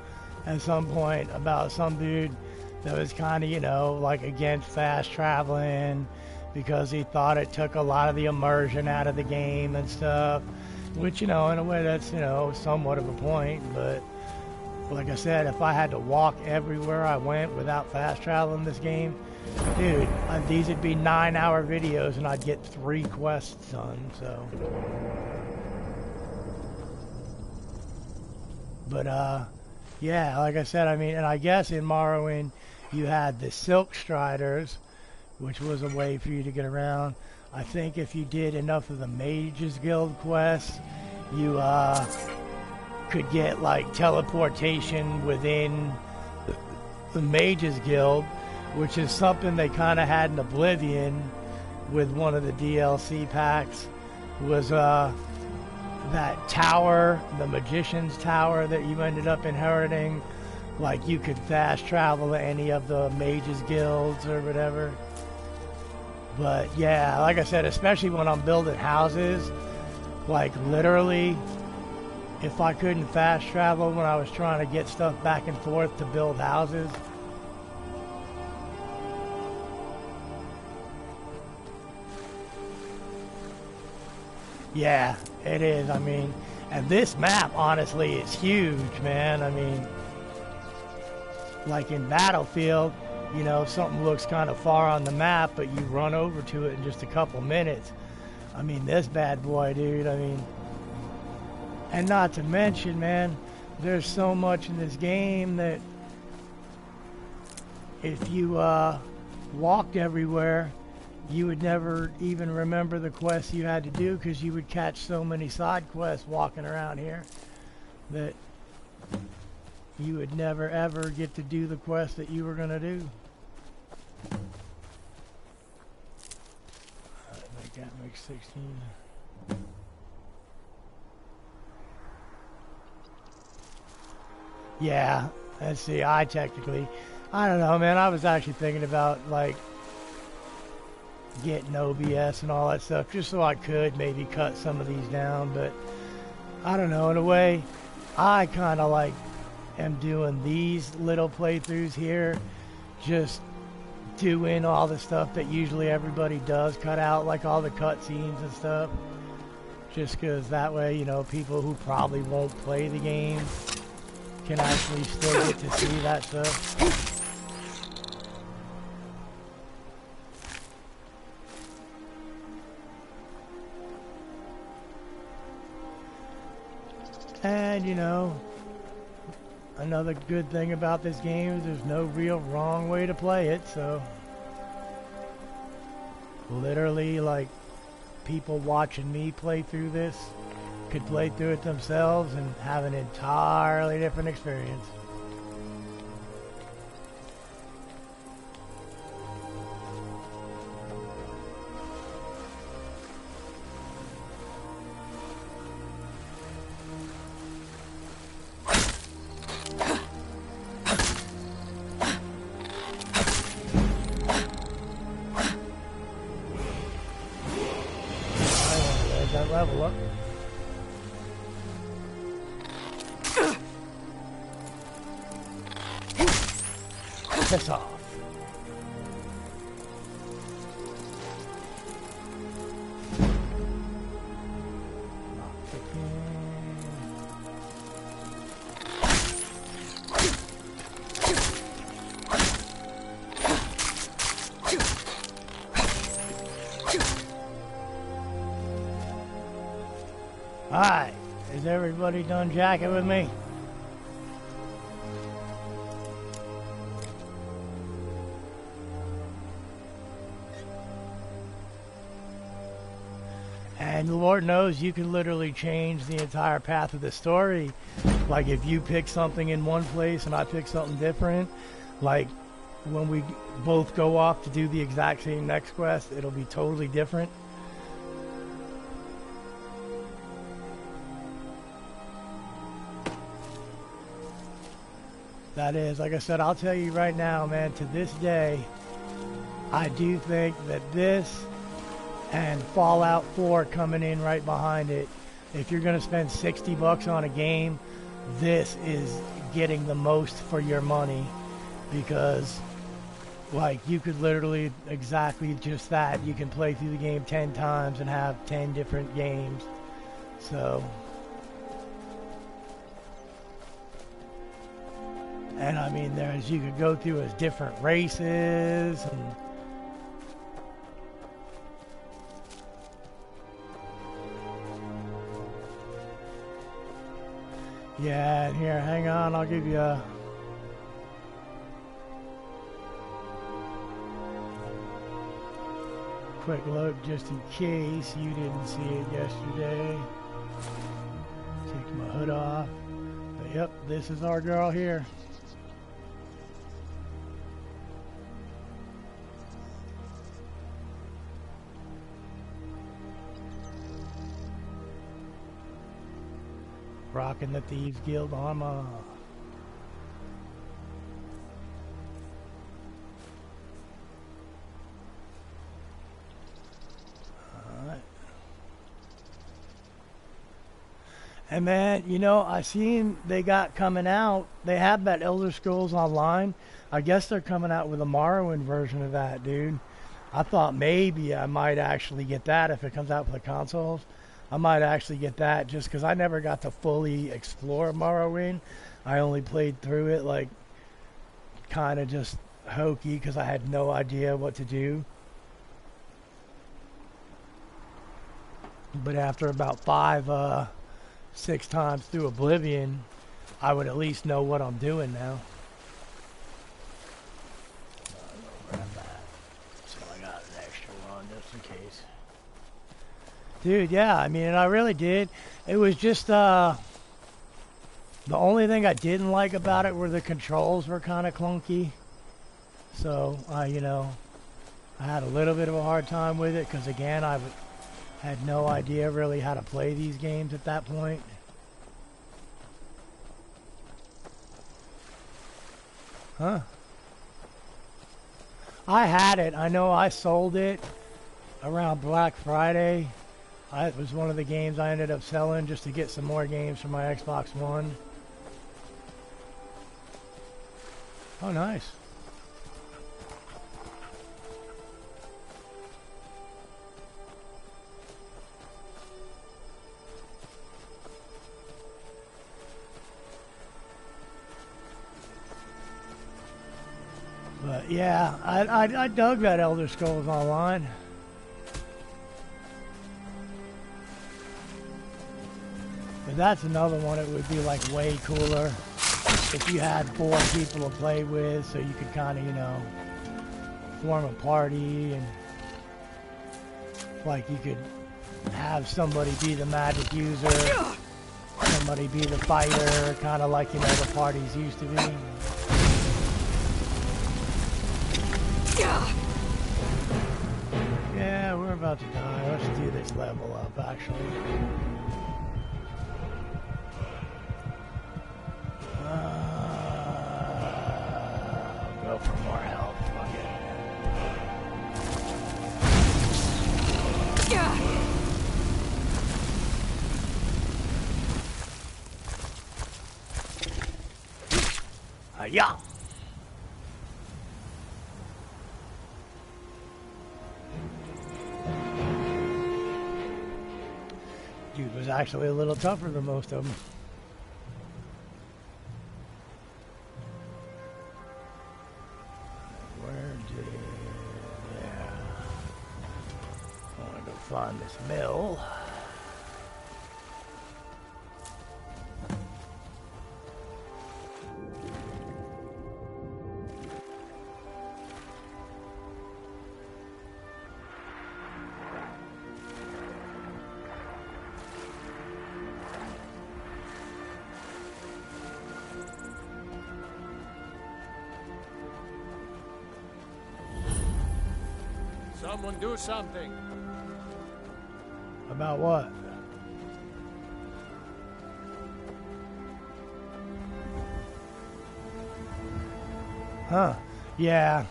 at some point about some dude that was kind of, you know, like against fast traveling because he thought it took a lot of the immersion out of the game and stuff, which, you know, in a way that's, you know, somewhat of a point, but like I said, if I had to walk everywhere I went without fast traveling this game, dude, these would be 9-hour videos and I'd get 3 quests done, so. But, yeah, like I said, I mean, and I guess in Morrowind, you had the Silk Striders, which was a way for you to get around. I think if you did enough of the Mages Guild quests, you, could get, like, teleportation within the Mages Guild, which is something they kind of had in Oblivion with one of the DLC packs, was, that tower, the Magician's Tower that you ended up inheriting, like you could fast travel to any of the Mages Guilds or whatever. But yeah, like I said, especially when I'm building houses, like literally, if I couldn't fast travel when I was trying to get stuff back and forth to build houses, yeah, it is. I mean, and this map, honestly, is huge, man. I mean, like in Battlefield, you know, something looks kind of far on the map, but you run over to it in just a couple minutes. I mean, this bad boy, dude, I mean, and not to mention, man, there's so much in this game that if you walked everywhere, you would never even remember the quests you had to do because you would catch so many side quests walking around here that you would never ever get to do the quest that you were going to do. That makes 16. Yeah, let's see, I don't know, man, I was actually thinking about, like, getting OBS and all that stuff just so I could maybe cut some of these down, but I don't know, in a way I kind of like am doing these little playthroughs here, just doing all the stuff that usually everybody does, cut out like all the cutscenes and stuff, just because that way, you know, people who probably won't play the game can actually still get to see that stuff. And, you know, another good thing about this game is there's no real wrong way to play it, so literally, like, people watching me play through this could play through it themselves and have an entirely different experience. Level up. Piss off. Anybody done jacking with me? And Lord knows you can literally change the entire path of the story. Like if you pick something in one place and I pick something different, like when we both go off to do the exact same next quest, it'll be totally different. That is, like I said, I'll tell you right now, man, to this day, I do think that this and Fallout 4 coming in right behind it, if you're going to spend $60 on a game, this is getting the most for your money, because like you could literally exactly just that, you can play through the game 10 times and have 10 different games. So, and I mean, there's, you could go through as different races and yeah, and here, hang on, I'll give you a quick look just in case you didn't see it yesterday. Take my hood off. But yep, this is our girl here. Rocking the Thieves Guild armor. Alright. And man, you know, I seen they got coming out, they have that Elder Scrolls Online. I guess they're coming out with a Morrowind version of that, dude. I thought maybe I might actually get that if it comes out for the consoles. I might actually get that just because I never got to fully explore Morrowind. I only played through it like kind of just hokey because I had no idea what to do. But after about 6 times through Oblivion, I would at least know what I'm doing now. Grab that. So I got an extra one just in case. Dude, yeah, I mean, and I really did. It was just, the only thing I didn't like about it were the controls were kind of clunky. So, you know, I had a little bit of a hard time with it because, again, I had no idea really how to play these games at that point. Huh? I had it. I know I sold it around Black Friday. It was one of the games I ended up selling just to get some more games for my Xbox One. Oh, nice. But yeah, I dug that Elder Scrolls Online. But that's another one. It would be like way cooler if you had 4 people to play with, so you could kind of, you know, form a party, and like you could have somebody be the magic user, somebody be the fighter, kind of like, you know, the parties used to be. Yeah, we're about to die. Let's do this level up, actually. Go for more health. Fuck it. Yeah. Dude was actually a little tougher than most of them. Find this mill. Someone do something. About what? Huh. Yeah.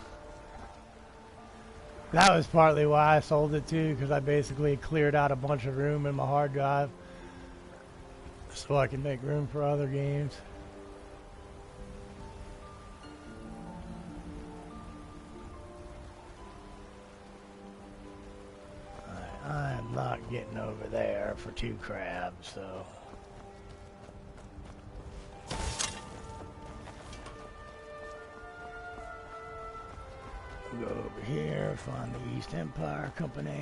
That was partly why I sold it too, because I basically cleared out a bunch of room in my hard drive so I can make room for other games. I am not getting over there for 2 crabs, so... Go over here, find the East Empire Company.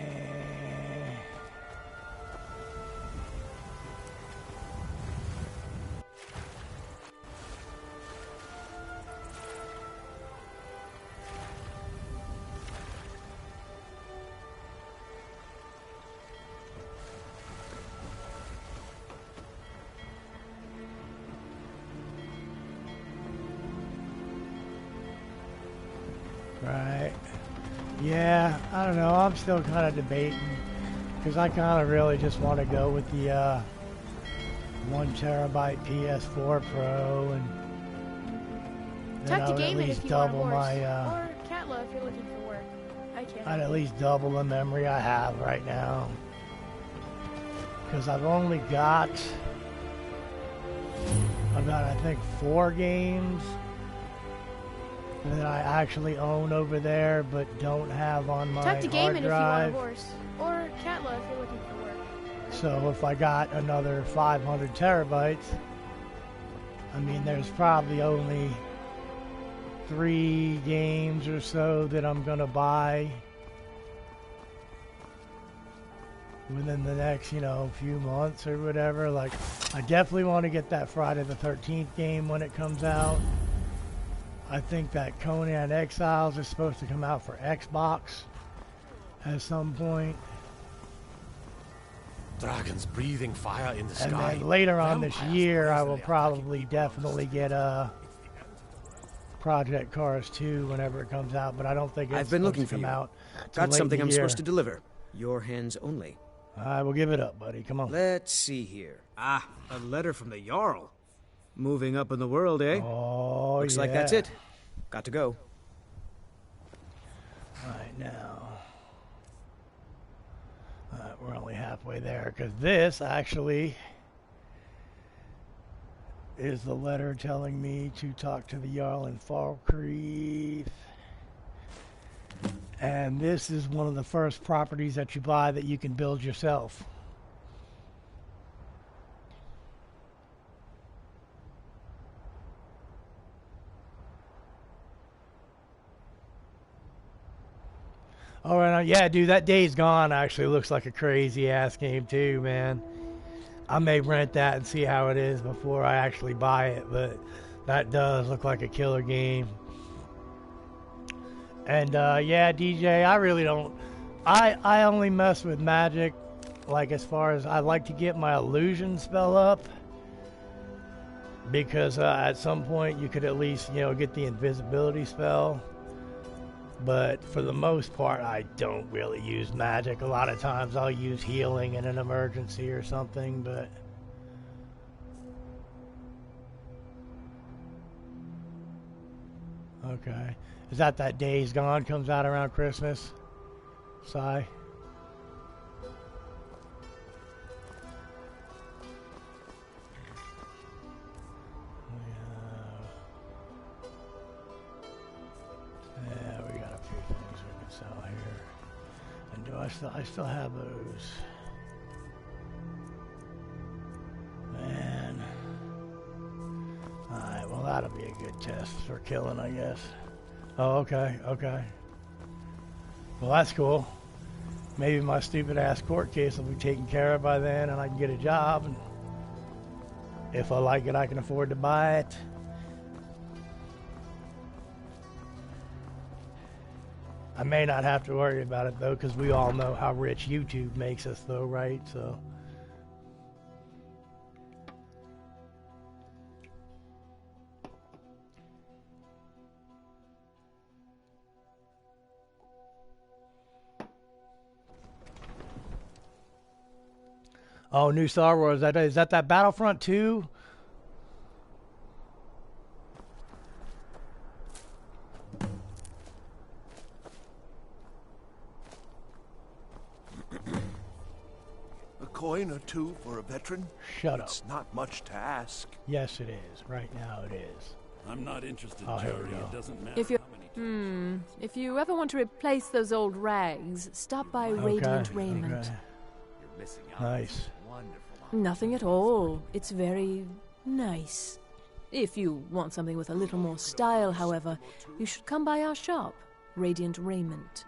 Right. Yeah, I don't know. I'm still kind of debating because I kind of really just want to go with the 1 terabyte PS4 Pro, and then Talk I to would at Gaiman if least you want a double horse. my. Or Catla if you're looking for work. I can. I'd at least double the memory I have right now because I've only got about, I think, 4 games that I actually own over there but don't have on my Talk to hard Gaiman drive. if you want a horse. Or Catla if you're looking for work. So if I got another 500 terabytes, I mean, there's probably only 3 games or so that I'm gonna buy within the next, few months or whatever. Like, I definitely want to get that Friday the 13th game when it comes out. I think that Conan Exiles is supposed to come out for Xbox at some point. Dragons breathing fire in the And sky. then later on this Vampires year, I will crazily probably definitely get Project Cars 2 whenever it comes out, but I don't think it's I've been supposed looking to for come you. out till Got late something in I'm the year. supposed to deliver. Your hands only. I will give it up, buddy. Come on. Let's see here. Ah, a letter from the Jarl. Moving up in the world, eh? Oh, Looks yeah. like that's it. Got to go. Right now. We're only halfway there, because this actually is the letter telling me to talk to the Jarl in Falkreath. And this is one of the first properties that you buy that you can build yourself. All right, yeah, dude, that Days Gone actually looks like a crazy ass game too, man. I may rent that and see how it is before I actually buy it, but that does look like a killer game. And yeah, DJ, I really don't. I only mess with magic, like as far as I like to get my illusion spell up, because at some point you could at least get the invisibility spell. But for the most part, I don't really use magic. A lot of times I'll use healing in an emergency or something, but... Okay. Is that Days Gone comes out around Christmas? Sigh. Yeah, we got a few things we can sell here. And do I still have those? Man. Alright, well that'll be a good test for killing, I guess. Oh, okay, okay. Well, that's cool. Maybe my stupid ass court case will be taken care of by then and I can get a job. And if I like it, I can afford to buy it. I may not have to worry about it though, because we all know how rich YouTube makes us though, right? So. Oh, new Star Wars. Is that Battlefront 2? A coin or two for a veteran? Shut up. It's not much to ask. Yes, it is. Right now, it is. I'm not interested, Oh, here we Jerry. go. It doesn't matter. If you ever want to replace those old rags, stop by Radiant Raiment. Okay. You're missing out. Nice. Wonderful. Nothing at all. It's very nice. If you want something with a little more style, however, you should come by our shop, Radiant Raiment.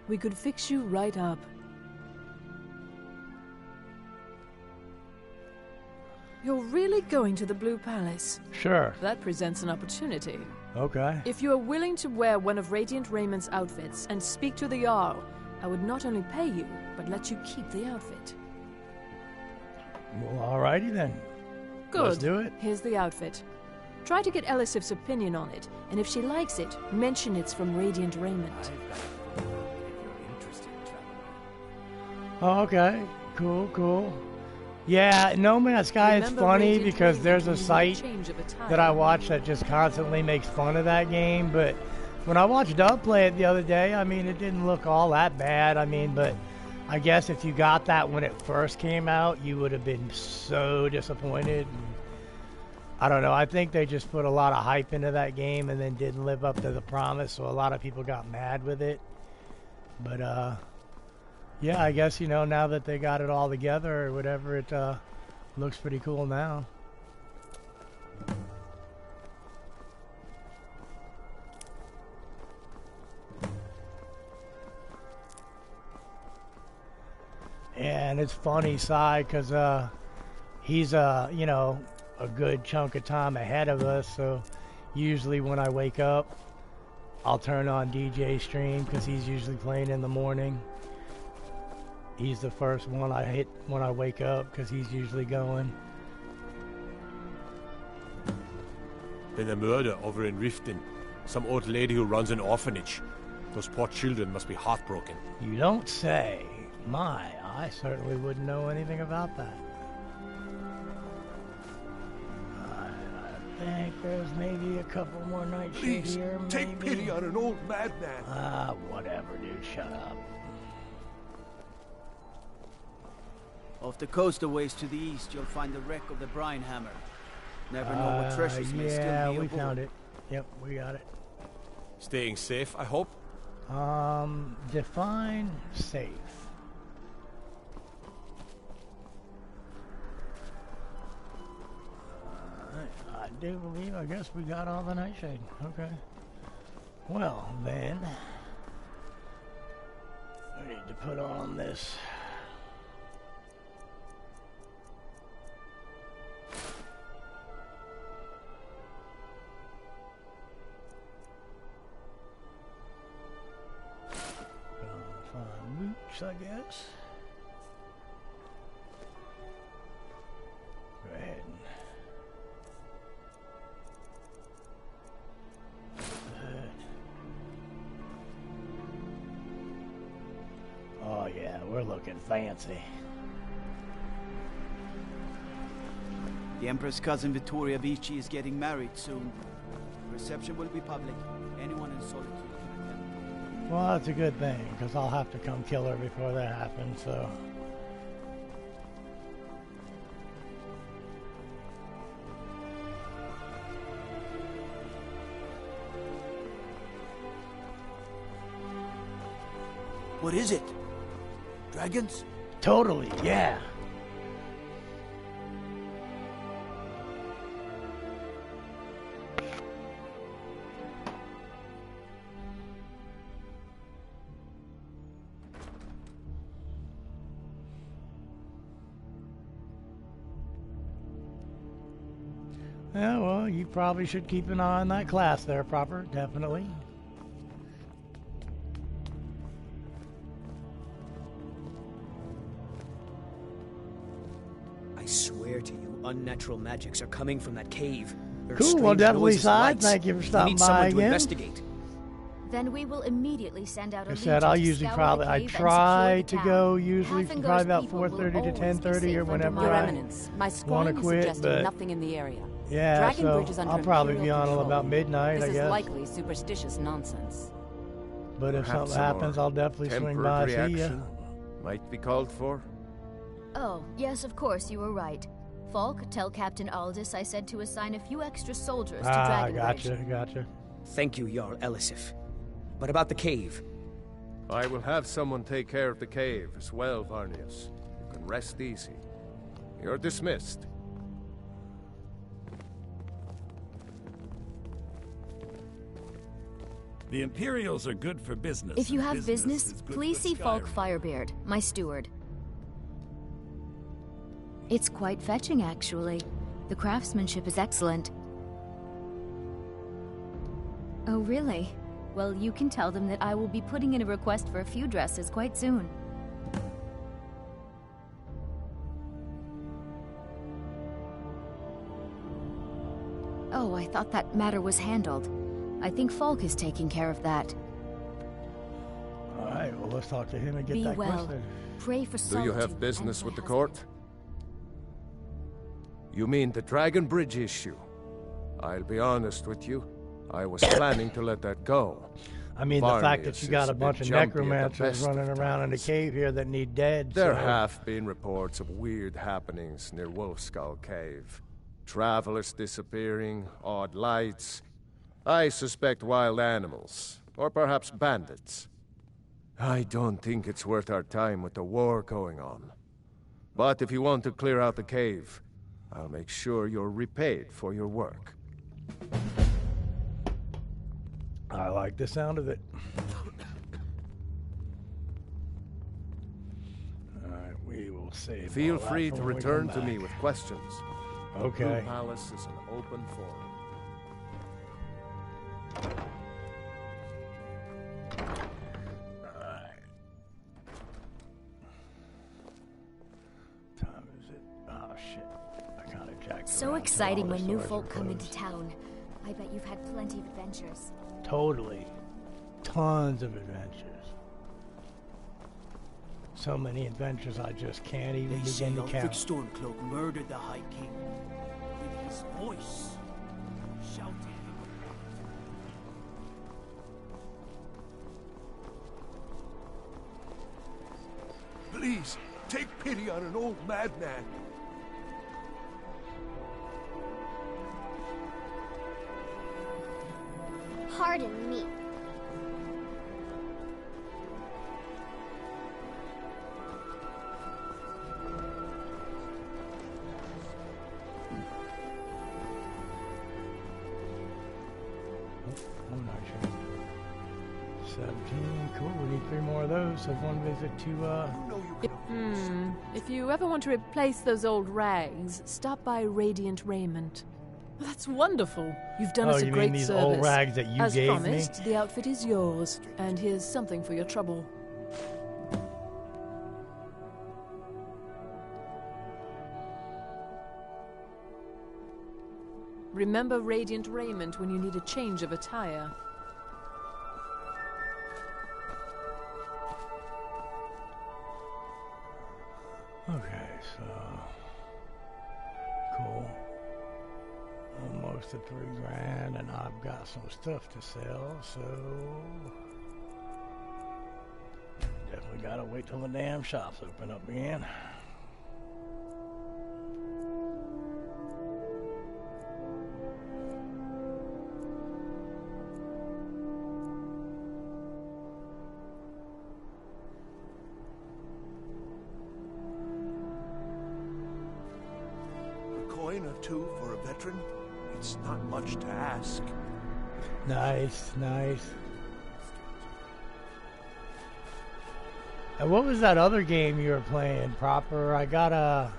We could fix you right up. You're really going to the Blue Palace? Sure. That presents an opportunity. Okay. If you are willing to wear one of Radiant Raymond's outfits and speak to the Jarl, I would not only pay you, but let you keep the outfit. Well, alrighty then. Good. Let's do it. Here's the outfit. Try to get Elisif's opinion on it, and if she likes it, mention it's from Radiant Raiment. Oh, okay. Cool. Yeah, No Man's Sky is funny because there's a site that I watch that just constantly makes fun of that game, but when I watched Dub play it the other day, I mean, it didn't look all that bad. I mean, but I guess if you got that when it first came out, you would have been so disappointed. I don't know. I think they just put a lot of hype into that game and then didn't live up to the promise, so a lot of people got mad with it. But, yeah, I guess, you know, now that they got it all together or whatever, it looks pretty cool now. And it's funny, Sai, because he's, you know, a good chunk of time ahead of us, so usually when I wake up, I'll turn on DJ stream because he's usually playing in the morning. He's the first one I hit when I wake up because he's usually going. Been a murder over in Riften. Some old lady who runs an orphanage. Those poor children must be heartbroken. You don't say. My, I certainly wouldn't know anything about that. I think there's maybe a couple more night shifts here. Take pity on an old madman. Whatever, dude. Shut up. Off the coast a ways to the east, you'll find the wreck of the brine hammer. Never know what treasures may still be Yeah, we aboard. found it. Yep, we got it. Staying safe, I hope? Define safe. I do believe, I guess we got all the nightshade. Okay. Well, then, we need to put on this. Boots, I guess. Go ahead and oh yeah, we're looking fancy. The Emperor's cousin Vittoria Vici is getting married soon. Reception will be public. Anyone in Solitude can attend. Well, that's a good thing, because I'll have to come kill her before that happens, so. What is it? Dragons? Totally, yeah. Yeah, well, you probably should keep an eye on that class there, Proper, definitely. I swear to you, unnatural magics are coming from that cave. There are Cool, well, strange definitely, noises and Si. lights. Thank you for We stopping need by someone to again. investigate. Then we will immediately send out a I legion said I'll to usually scour the I cave and try secure to the go town. usually from Hafengar's probably about people will 4:30 to always be 10:30 safe or under whenever my Your I Eminence, my want scribe to quit, suggested but nothing in the area. yeah, Dragon so Bridge is under I'll probably be Imperial on till control. about midnight, This I is guess. likely superstitious nonsense. But if Perhaps something some happens, more I'll definitely swing tempered by and see reaction ya. might be called for. Oh, yes, of course, you were right. Falk, tell Captain Aldous I said to assign a few extra soldiers to Dragon Bridge. Gotcha. Thank you, Jarl Elisif. But about the cave? I will have someone take care of the cave as well, Varnius. You can rest easy. You're dismissed. The Imperials are good for business. If you and have business, is good please for see Falk Skyrim. Firebeard, my steward. It's quite fetching, actually. The craftsmanship is excellent. Oh, really? Well, you can tell them that I will be putting in a request for a few dresses quite soon. Oh, I thought that matter was handled. I think Falk is taking care of that. Alright, well let's talk to him and get Be that well. question. Pray for Do you Solitude have business and with the my court? You mean the Dragon Bridge issue? I'll be honest with you. I was planning to let that go. I mean, the fact that Varnius you got is a bit bunch of jumpy at the necromancers best of running around in the times. cave here that need dead. There so- have been reports of weird happenings near Wolfskull Cave. Travelers disappearing, odd lights. I suspect wild animals, or perhaps bandits. I don't think it's worth our time with the war going on. But if you want to clear out the cave, I'll make sure you're repaid for your work. I like the sound of it. Alright, we will save. Feel all that free for to when we return come to me back. with questions. The Okay. Blue Palace is an open forum. Time is it? Oh shit! I kind of jacked. So around exciting till all when the new stores folk were come into closed. town. I bet you've had plenty of adventures. Totally. Tons of adventures. So many adventures I just can't even They say begin to Ulfric count. Stormcloak murdered the High King with his voice, shouting. Please, take pity on an old madman. Pardon me. Oh, no, sure. 17. Cool. We need 3 more of those. So one visit to, If you ever want to replace those old rags, stop by Radiant Raiment. Well, that's wonderful. You've done us a you great mean these service. old rags that you As gave promised, me? the outfit is yours, and here's something for your trouble. Remember Radiant Raiment when you need a change of attire. Okay, so cool. Almost at $3,000, and I've got some stuff to sell, so definitely gotta wait till the damn shops open up again. A coin or two for a veteran? It's not much to ask. Nice. And what was that other game you were playing, Proper? I got a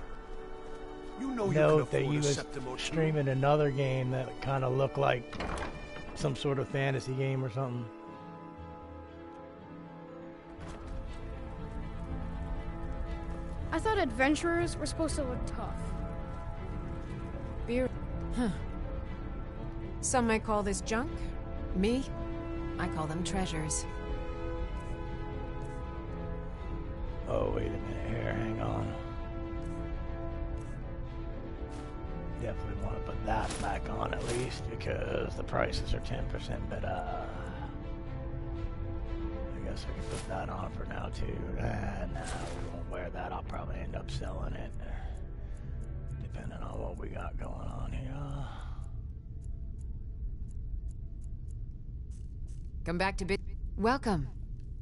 You know you note can that afford you a was Septimo too. streaming another game that kind of looked like some sort of fantasy game or something. I thought adventurers were supposed to look tough. Some might call this junk. Me? I call them treasures. Oh, wait a minute here. Hang on. Definitely want to put that back on at least because the prices are 10% better. I guess I can put that on for now too. No, we won't wear that. I'll probably end up selling it. Depending on what we got going on here. Come back to bit. Welcome.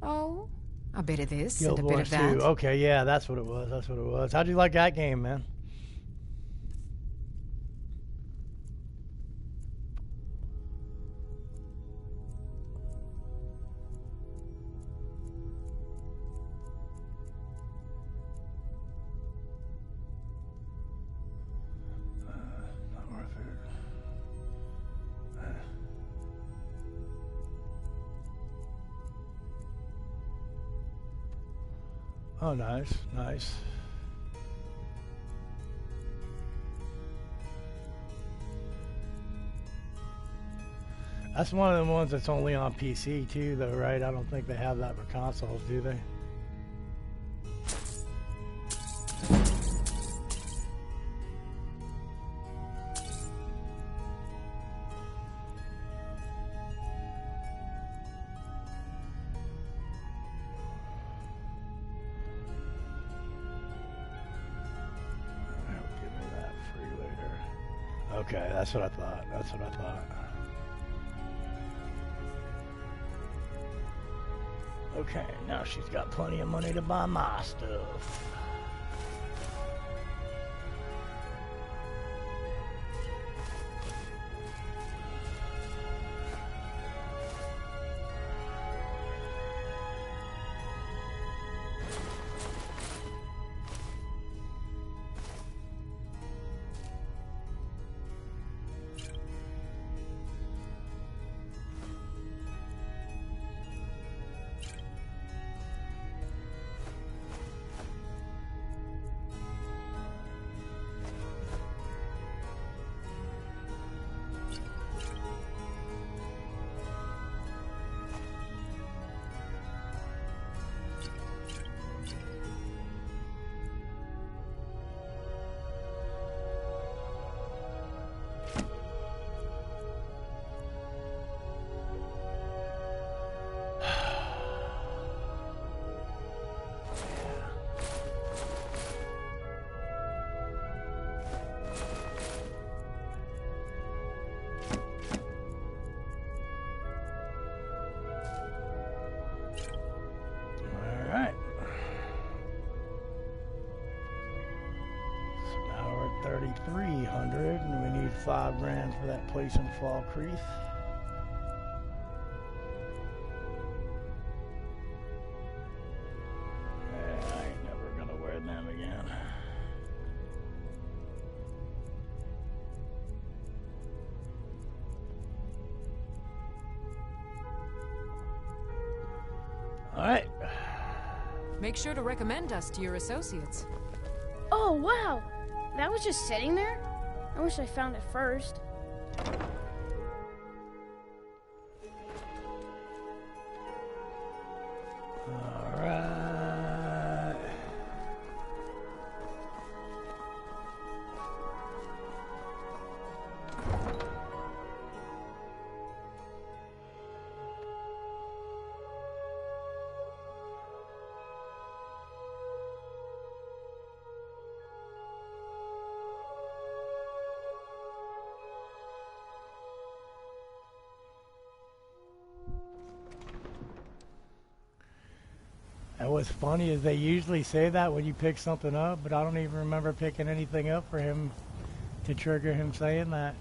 Oh, a bit of this Guild and a bit Wars of that. 2. Okay, yeah, that's what it was. That's what it was. How'd you like that game, man? Not worth it. Oh, nice, nice. That's one of the ones that's only on PC too, though, right? I don't think they have that for consoles, do they? Give me that free later. Okay, that's what I thought. That's what I thought. Okay, now she's got plenty of money to buy my stuff. Alright. So now we're at 3,300 and we need $5,000 for that place in Fall Creek. I ain't never gonna wear them again. Alright. Make sure to recommend us to your associates. Oh, wow! That was just sitting there? I wish I found it first. Alright. And what's funny is they usually say that when you pick something up, but I don't even remember picking anything up for him to trigger him saying that.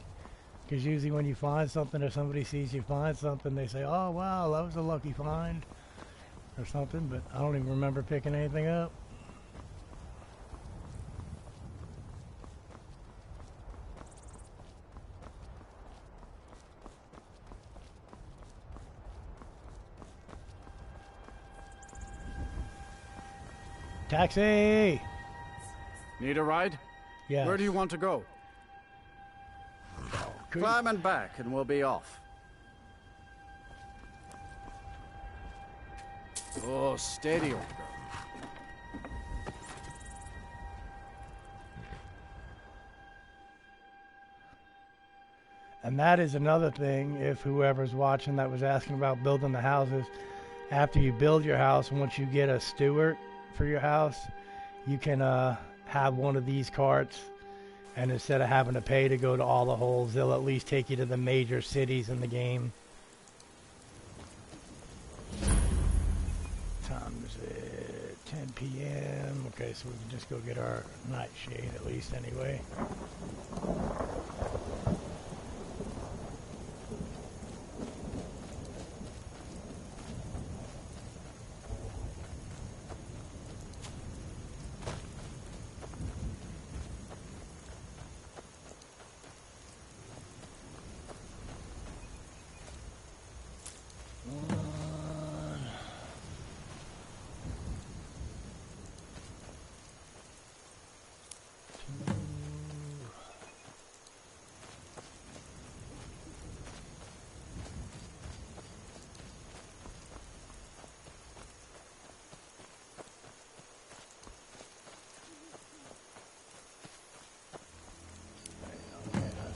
Because usually when you find something or somebody sees you find something, they say, oh wow, that was a lucky find or something, but I don't even remember picking anything up. Taxi! Need a ride? Yes. Where do you want to go? Climb and back, and we'll be off. Oh, steady, old girl. And that is another thing, if whoever's watching that was asking about building the houses, after you build your house, once you get a steward for your house, you can have one of these carts, and instead of having to pay to go to all the holes, they'll at least take you to the major cities in the game. Time is it? 10 p.m. Okay, so we can just go get our nightshade at least anyway.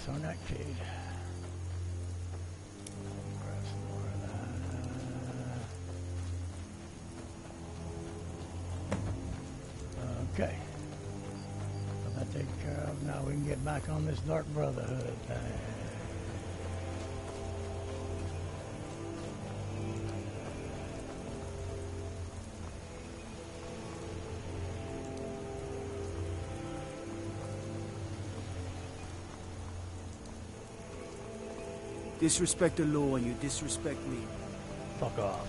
So nightshade. Grab some more of that. Okay. Got that taken care of. Now we can get back on this Dark Brotherhood thing. Disrespect the law and you disrespect me. Fuck off.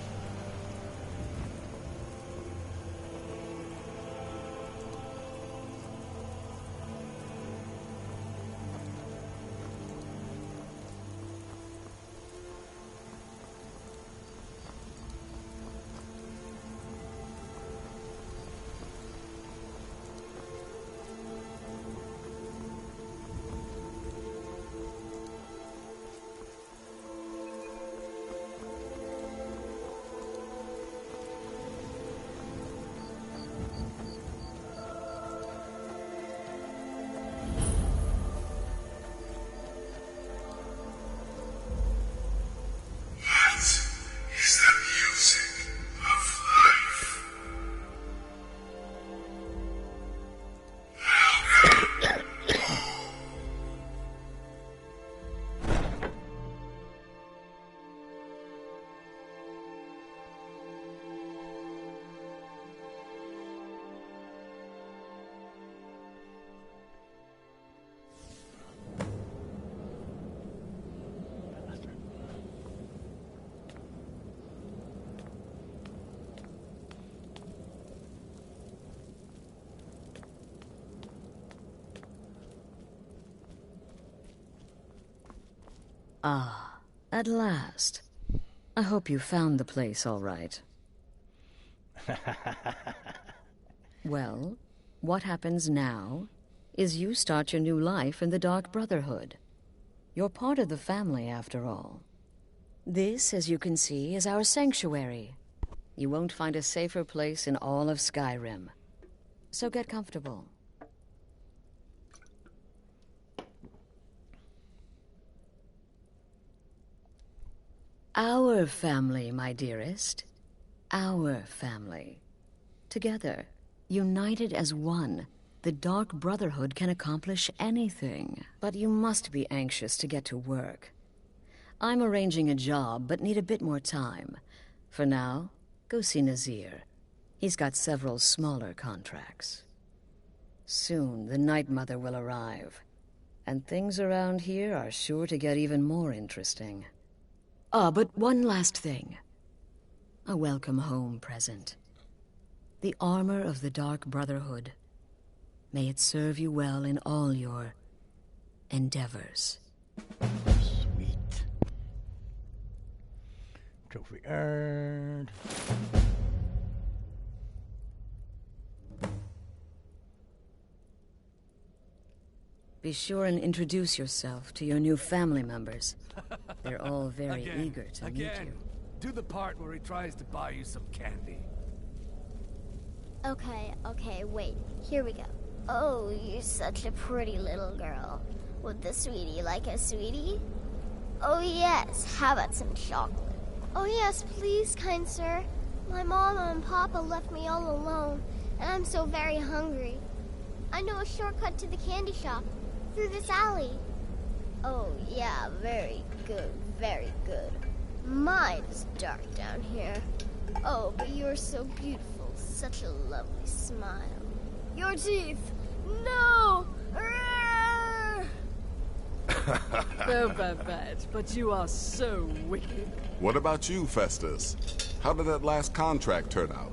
Ah, at last. I hope you found the place all right. Well, what happens now is you start your new life in the Dark Brotherhood. You're part of the family, after all. This, as you can see, is our sanctuary. You won't find a safer place in all of Skyrim. So get comfortable. Our family, my dearest. Our family. Together, united as one, the Dark Brotherhood can accomplish anything. But you must be anxious to get to work. I'm arranging a job, but need a bit more time. For now, go see Nazir. He's got several smaller contracts. Soon, the Night Mother will arrive. And things around here are sure to get even more interesting. Ah, but one last thing. A welcome home present. The armor of the Dark Brotherhood. May it serve you well in all your endeavors. Sweet. Trophy earned. Be sure and introduce yourself to your new family members. They're all very eager to meet you. Do the part where he tries to buy you some candy. Okay, wait. Here we go. Oh, you're such a pretty little girl. Would the sweetie like a sweetie? Oh yes, how about some chocolate? Oh yes, please, kind sir. My mama and papa left me all alone, and I'm so very hungry. I know a shortcut to the candy shop, through this alley. Oh yeah, very good, very good. My, it's dark down here. Oh, but you're so beautiful, such a lovely smile. Your teeth! No! Oh, Babette, but you are so wicked. What about you, Festus? How did that last contract turn out?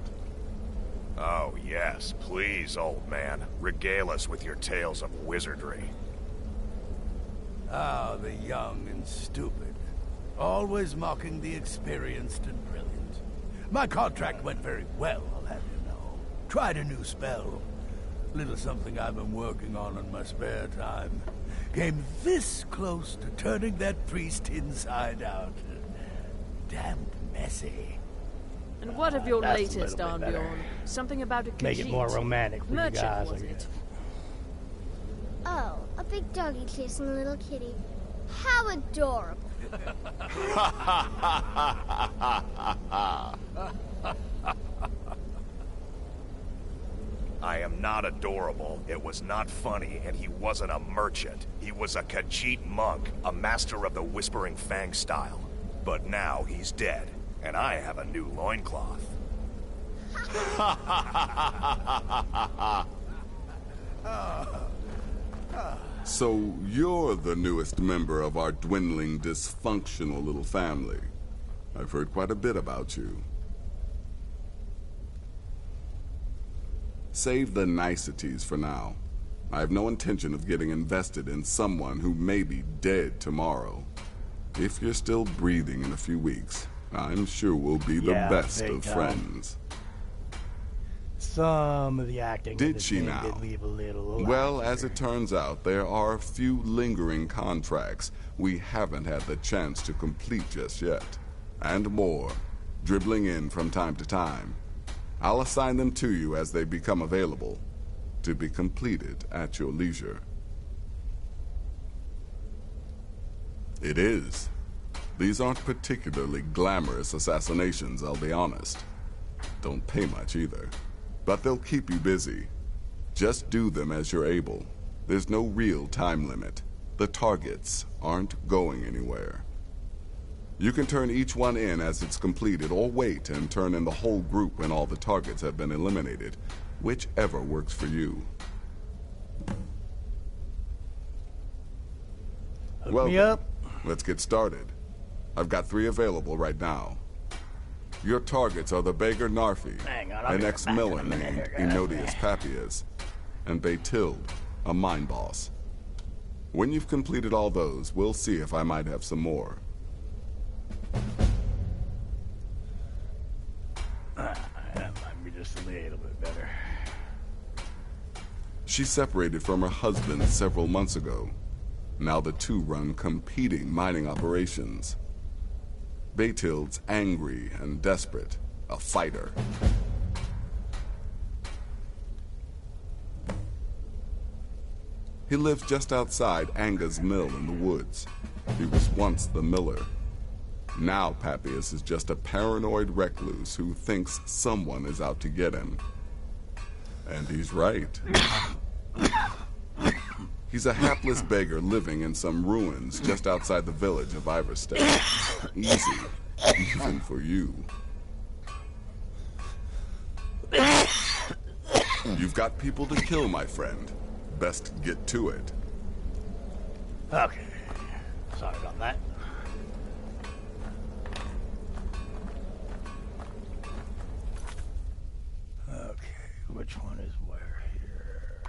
Oh, yes. Please, old man. Regale us with your tales of wizardry. Ah, the young and stupid. Always mocking the experienced and brilliant. My contract went very well, I'll have you know. Tried a new spell. Little something I've been working on in my spare time. Came this close to turning that priest inside out. Damn messy. And what of your That's a latest, little bit better. Armbjorn? Something about a Khajiit. Make it more romantic for you Merchant, guys, was I it? guess. Oh, a big doggy chasing a little kitty. How adorable. I am not adorable, it was not funny, and he wasn't a merchant. He was a Khajiit monk, a master of the Whispering Fang style. But now he's dead, and I have a new loincloth. So you're the newest member of our dwindling, dysfunctional little family. I've heard quite a bit about you. Save the niceties for now. I have no intention of getting invested in someone who may be dead tomorrow. If you're still breathing in a few weeks, I'm sure we'll be the best big of time. friends. Some of the acting in Did this she game now? did leave a little. Well, as it turns out, there are a few lingering contracts we haven't had the chance to complete just yet. And more, dribbling in from time to time. I'll assign them to you as they become available, to be completed at your leisure. It is. These aren't particularly glamorous assassinations, I'll be honest. Don't pay much either. But they'll keep you busy. Just do them as you're able. There's no real time limit. The targets aren't going anywhere. You can turn each one in as it's completed, or wait and turn in the whole group when all the targets have been eliminated. Whichever works for you. Hook me up. Let's get started. I've got 3 available right now. Your targets are the beggar Narfi, Hang on, I'll an be ex-miller back in a minute named here, guys. Enodius Papias, and Baytild, a mine boss. When you've completed all those, we'll see if I might have some more. That might be just a little bit better. She separated from her husband several months ago. Now the two run competing mining operations. Baytild's angry and desperate, a fighter. He lives just outside Anga's mill in the woods. He was once the miller. Now Papias is just a paranoid recluse who thinks someone is out to get him. And he's right. He's a hapless beggar living in some ruins just outside the village of Iverstead. Easy, even for you. You've got people to kill, my friend. Best get to it. Okay. Sorry about that. Okay, which one is where here?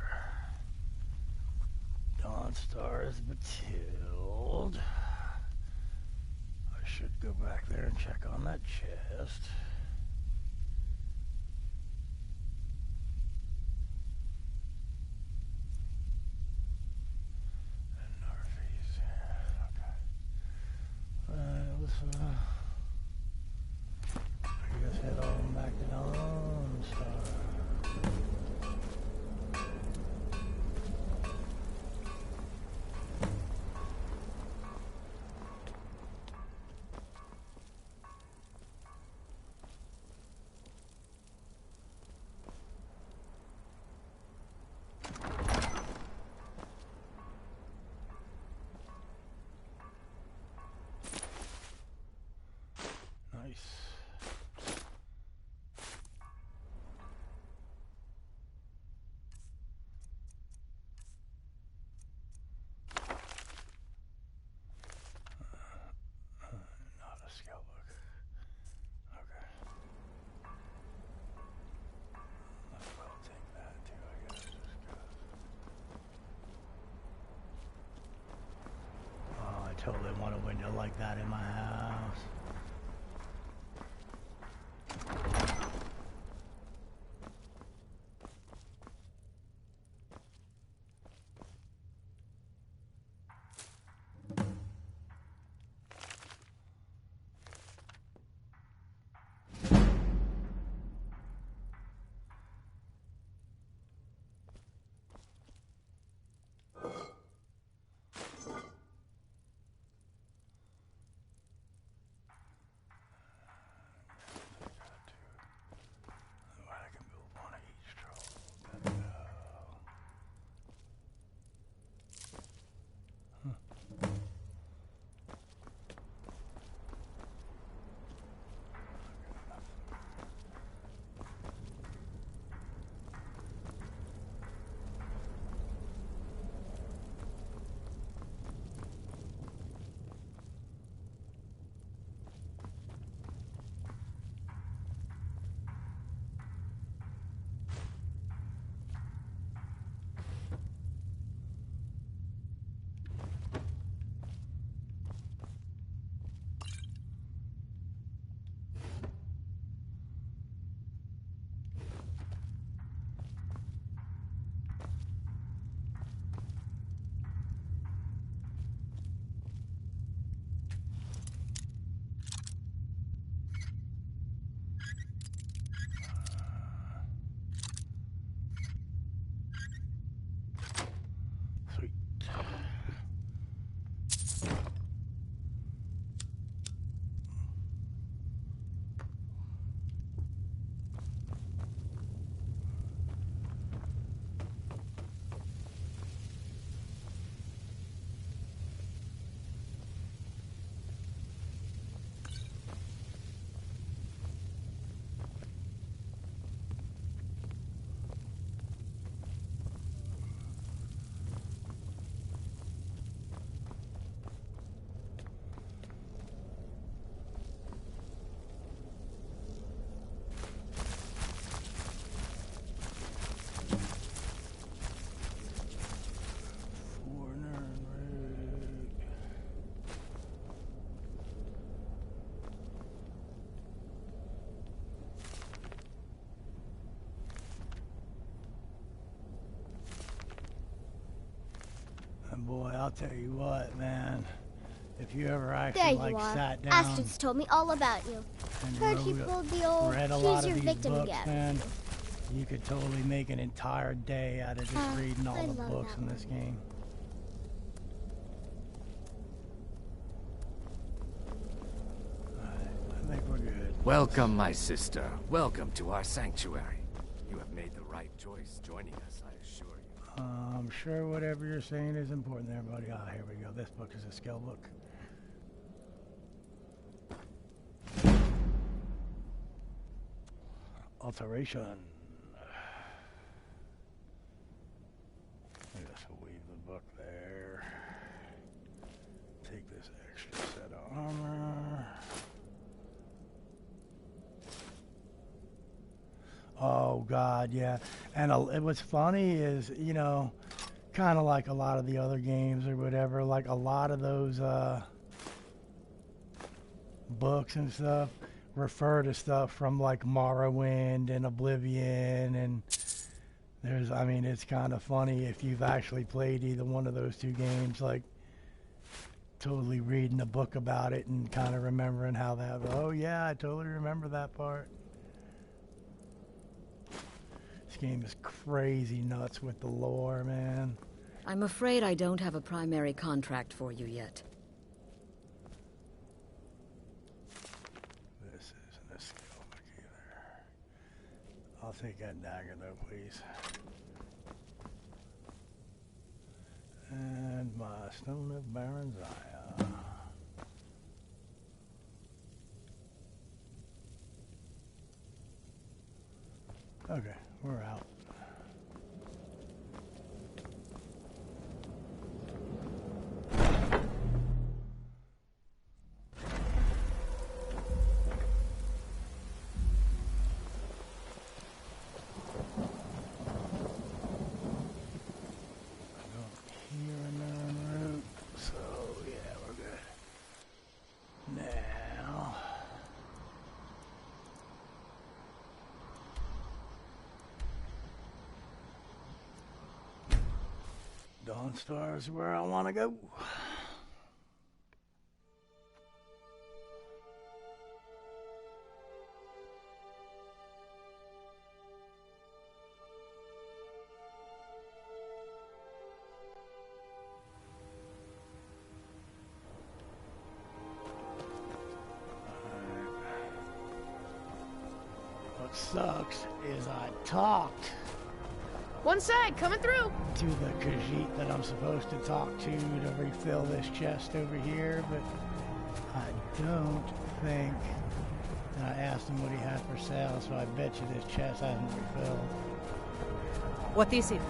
Dawnstar is Batilde. I should go back there and check on that chest. totally want a window like that in my house. Boy, I'll tell you what, man. If you ever actually There you are. sat down, Astrid's told me all about you. and Heard you pulled the old read a choose lot your of these victim books, gap. man, you could totally make an entire day out of just reading all I the love books that in this game. I think we're good. Welcome, my sister. Welcome to our sanctuary. You have made the right choice joining us, I assure you. I'm sure whatever you're saying is important there, buddy. Ah, here we go. This book is a skill book. Alteration. Just leave the book there. Take this extra set of armor. Oh God, yeah. And what's funny is, you know, kind of like a lot of the other games or whatever, like a lot of those books and stuff refer to stuff from like Morrowind and Oblivion, and there's, I mean, it's kind of funny if you've actually played either one of those two games, like totally reading a book about it and kind of remembering how that, oh yeah, I totally remember that part. This game is crazy nuts with the lore, man. I'm afraid I don't have a primary contract for you yet. This isn't a skill book either. I'll take that dagger though, please. And my Stone of Baronziah. Okay, we're out. Here and there en route, so yeah, we're good. Dawnstar is where I want to go. What sucks is I talked One side, coming through. to the Khajiit that I'm supposed to talk to refill this chest over here, but I don't think. And I asked him what he had for sale, so I bet you this chest hasn't refilled. What is it?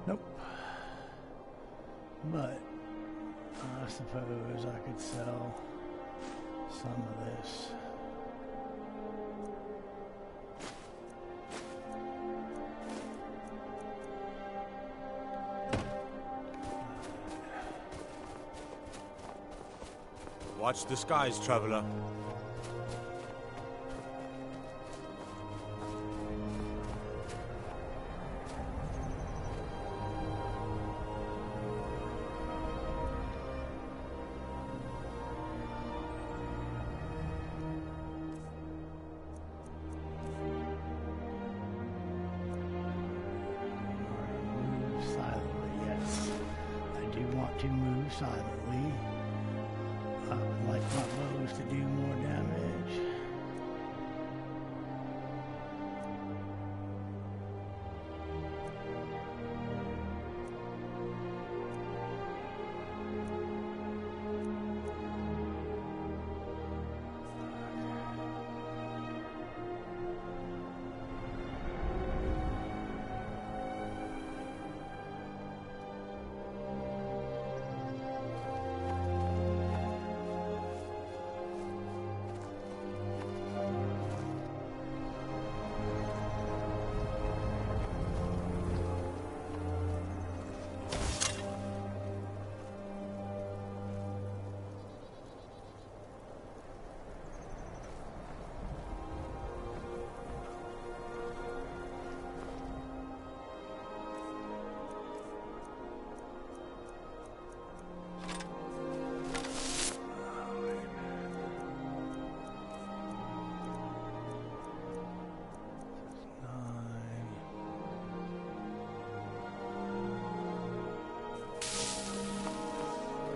Nope. But I suppose I could sell some of this. Watch the skies, traveler. Move silently, yes. I do want to move silently. I would like my bows to do more damage.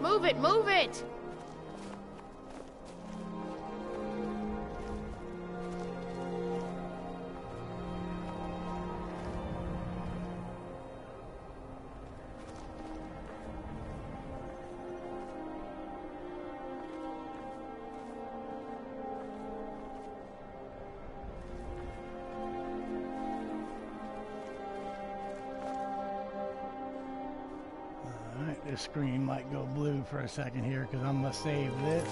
Move it, move it! Alright, this screen might go blue for a second here because I'm going to save this.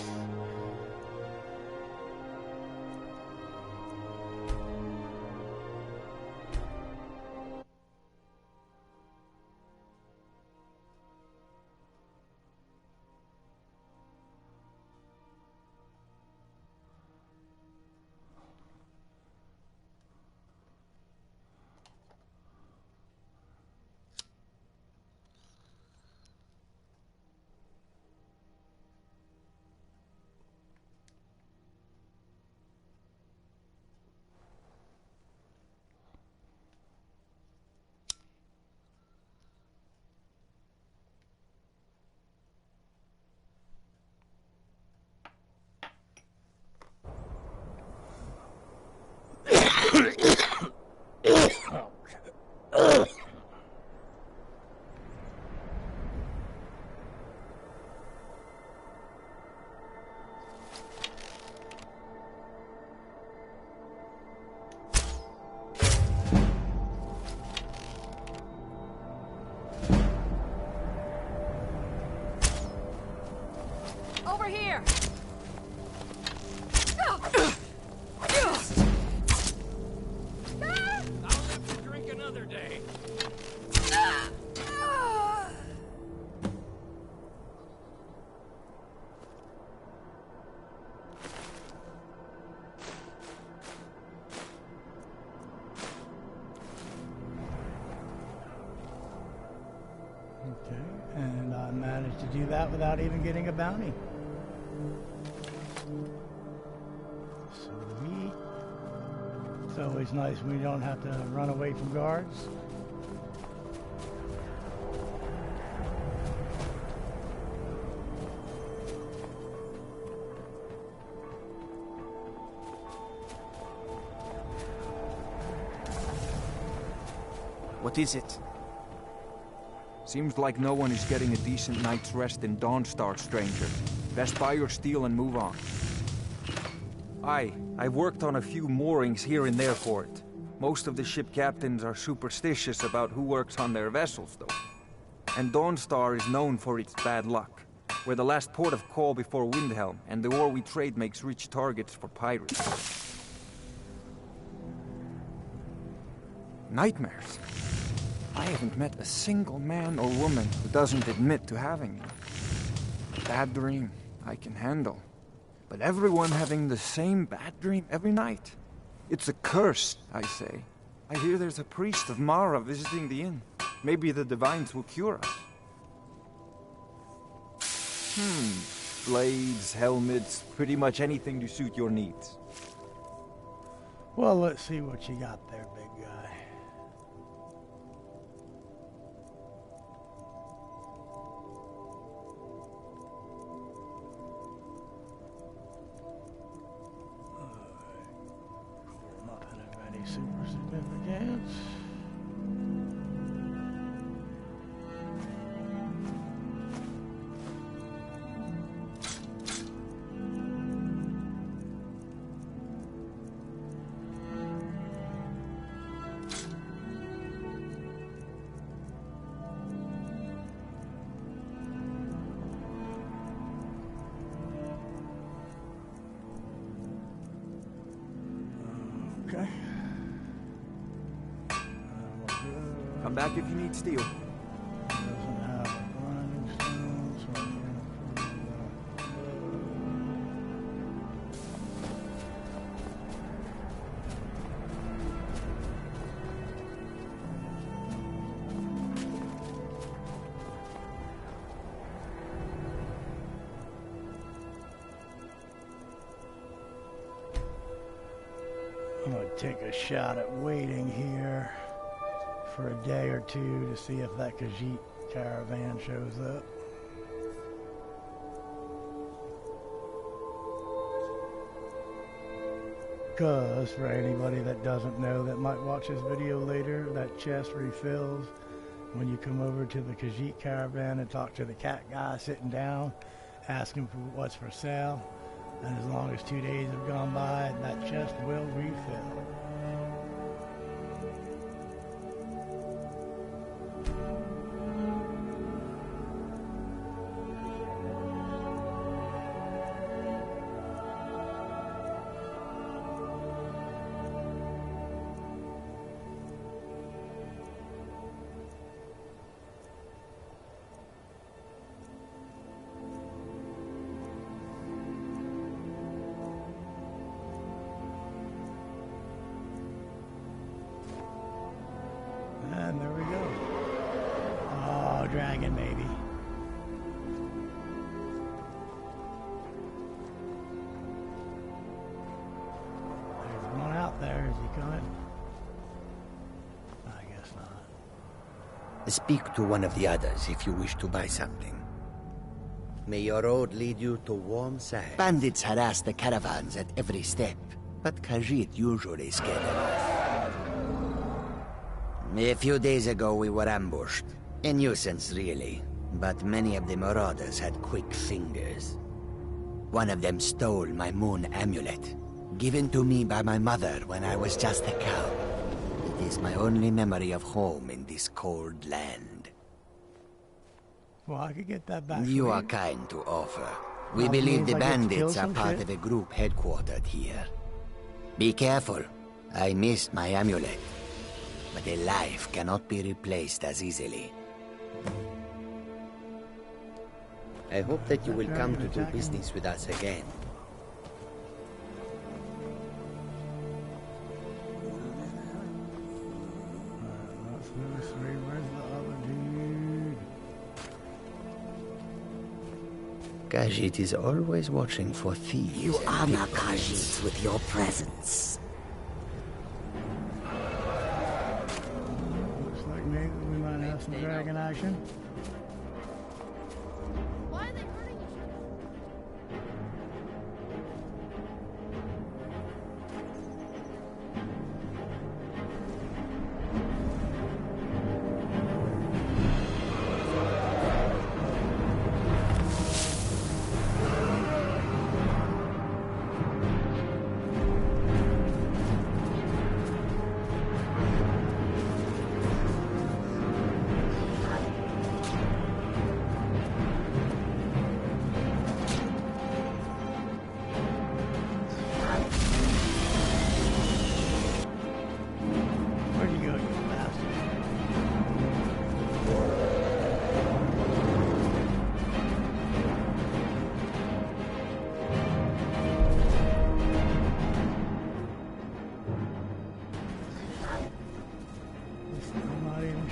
managed to do that without even getting a bounty. Sweet. It's always nice when you don't have to run away from guards. What is it? Seems like no one is getting a decent night's rest in Dawnstar, stranger. Best buy your steel and move on. I've worked on a few moorings here and there for it. Most of the ship captains are superstitious about who works on their vessels, though. And Dawnstar is known for its bad luck. We're the last port of call before Windhelm, and the ore we trade makes rich targets for pirates. Nightmares? I haven't met a single man or woman who doesn't admit to having them. Bad dream, I can handle. But everyone having the same bad dream every night? It's a curse, I say. I hear there's a priest of Mara visiting the inn. Maybe the divines will cure us. Blades, helmets, pretty much anything to suit your needs. Well, let's see what you got there, big guy. Super significance. Okay. Come back if you need steel. Doesn't have a grinding stone, so I'm gonna I'm gonna take a shot at waiting here for a day or two to see if that Khajiit caravan shows up. Because, for anybody that doesn't know that might watch this video later, that chest refills when you come over to the Khajiit caravan and talk to the cat guy sitting down, ask him for what's for sale, and as long as 2 days have gone by, that chest will refill. And there we go. Oh, dragon, maybe. There's one out there. Is he coming? I guess not. Speak to one of the others if you wish to buy something. May your road lead you to warm side. Bandits harass the caravans at every step, but Khajiit usually scare them off. A few days ago we were ambushed. A nuisance, really. But many of the marauders had quick fingers. One of them stole my moon amulet, given to me by my mother when I was just a cow. It is my only memory of home in this cold land. Well, I could get that back. You are kind to offer. We believe the bandits are part of a group headquartered here. Be careful. I missed my amulet. But a life cannot be replaced as easily. I hope that you will come to do business with us again. Let's see, where's the other dude? Khajiit is always watching for thieves. You honor Khajiit with your presence. Looks like maybe we might have some dragon action.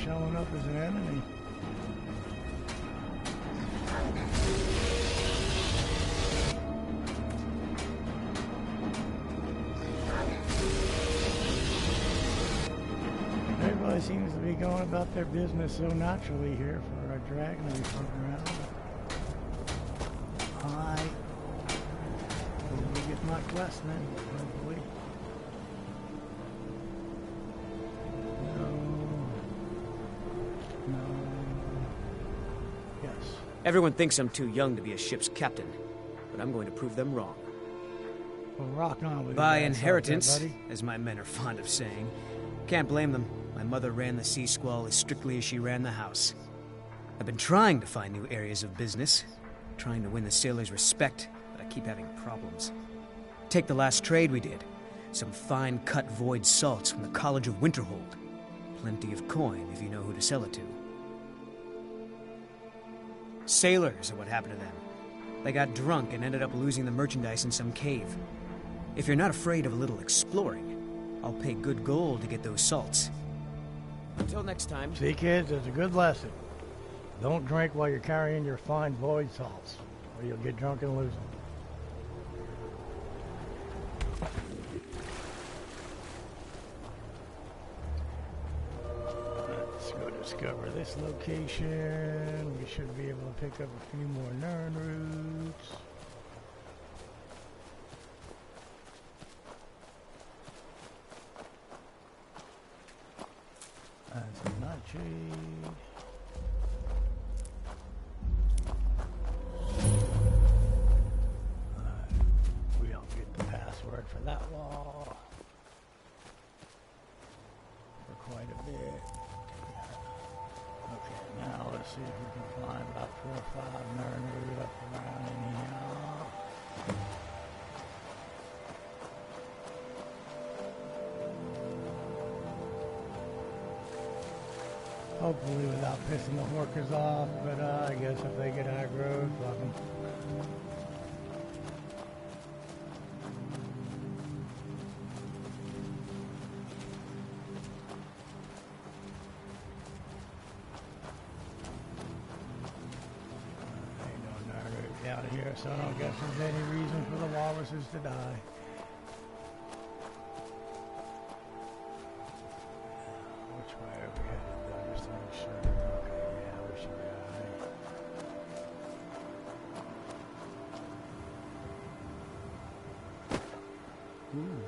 Showing up as an enemy. Everybody seems to be going about their business so naturally here for a dragon to be floating around. I will get my quest then, hopefully. Everyone thinks I'm too young to be a ship's captain, but I'm going to prove them wrong. Well, rock on with By it, inheritance, buddy. as my men are fond of saying. Can't blame them. My mother ran the Sea Squall as strictly as she ran the house. I've been trying to find new areas of business, trying to win the sailors' respect, but I keep having problems. Take the last trade we did. Some fine-cut void salts from the College of Winterhold. Plenty of coin if you know who to sell it to. Sailors are what happened to them. They got drunk and ended up losing the merchandise in some cave. If you're not afraid of a little exploring, I'll pay good gold to get those salts. Until next time. See, kids, it's a good lesson. Don't drink while you're carrying your fine void salts, or you'll get drunk and lose them. Let's go discover this location. We should be able to pick up a few more Nern roots. That's a nightshade. We'll get the password for that wall for quite a bit. Okay, now let's see if we can find about 4 or 5 Nern up around in here. Hopefully without pissing the workers off, but I guess if they get aggro, fuck them. Ain't no Naruto down here, so I don't guess there's any reason for the walruses to die. Which way are we headed? Just to make sure. Okay, yeah, we should be alright. Ooh.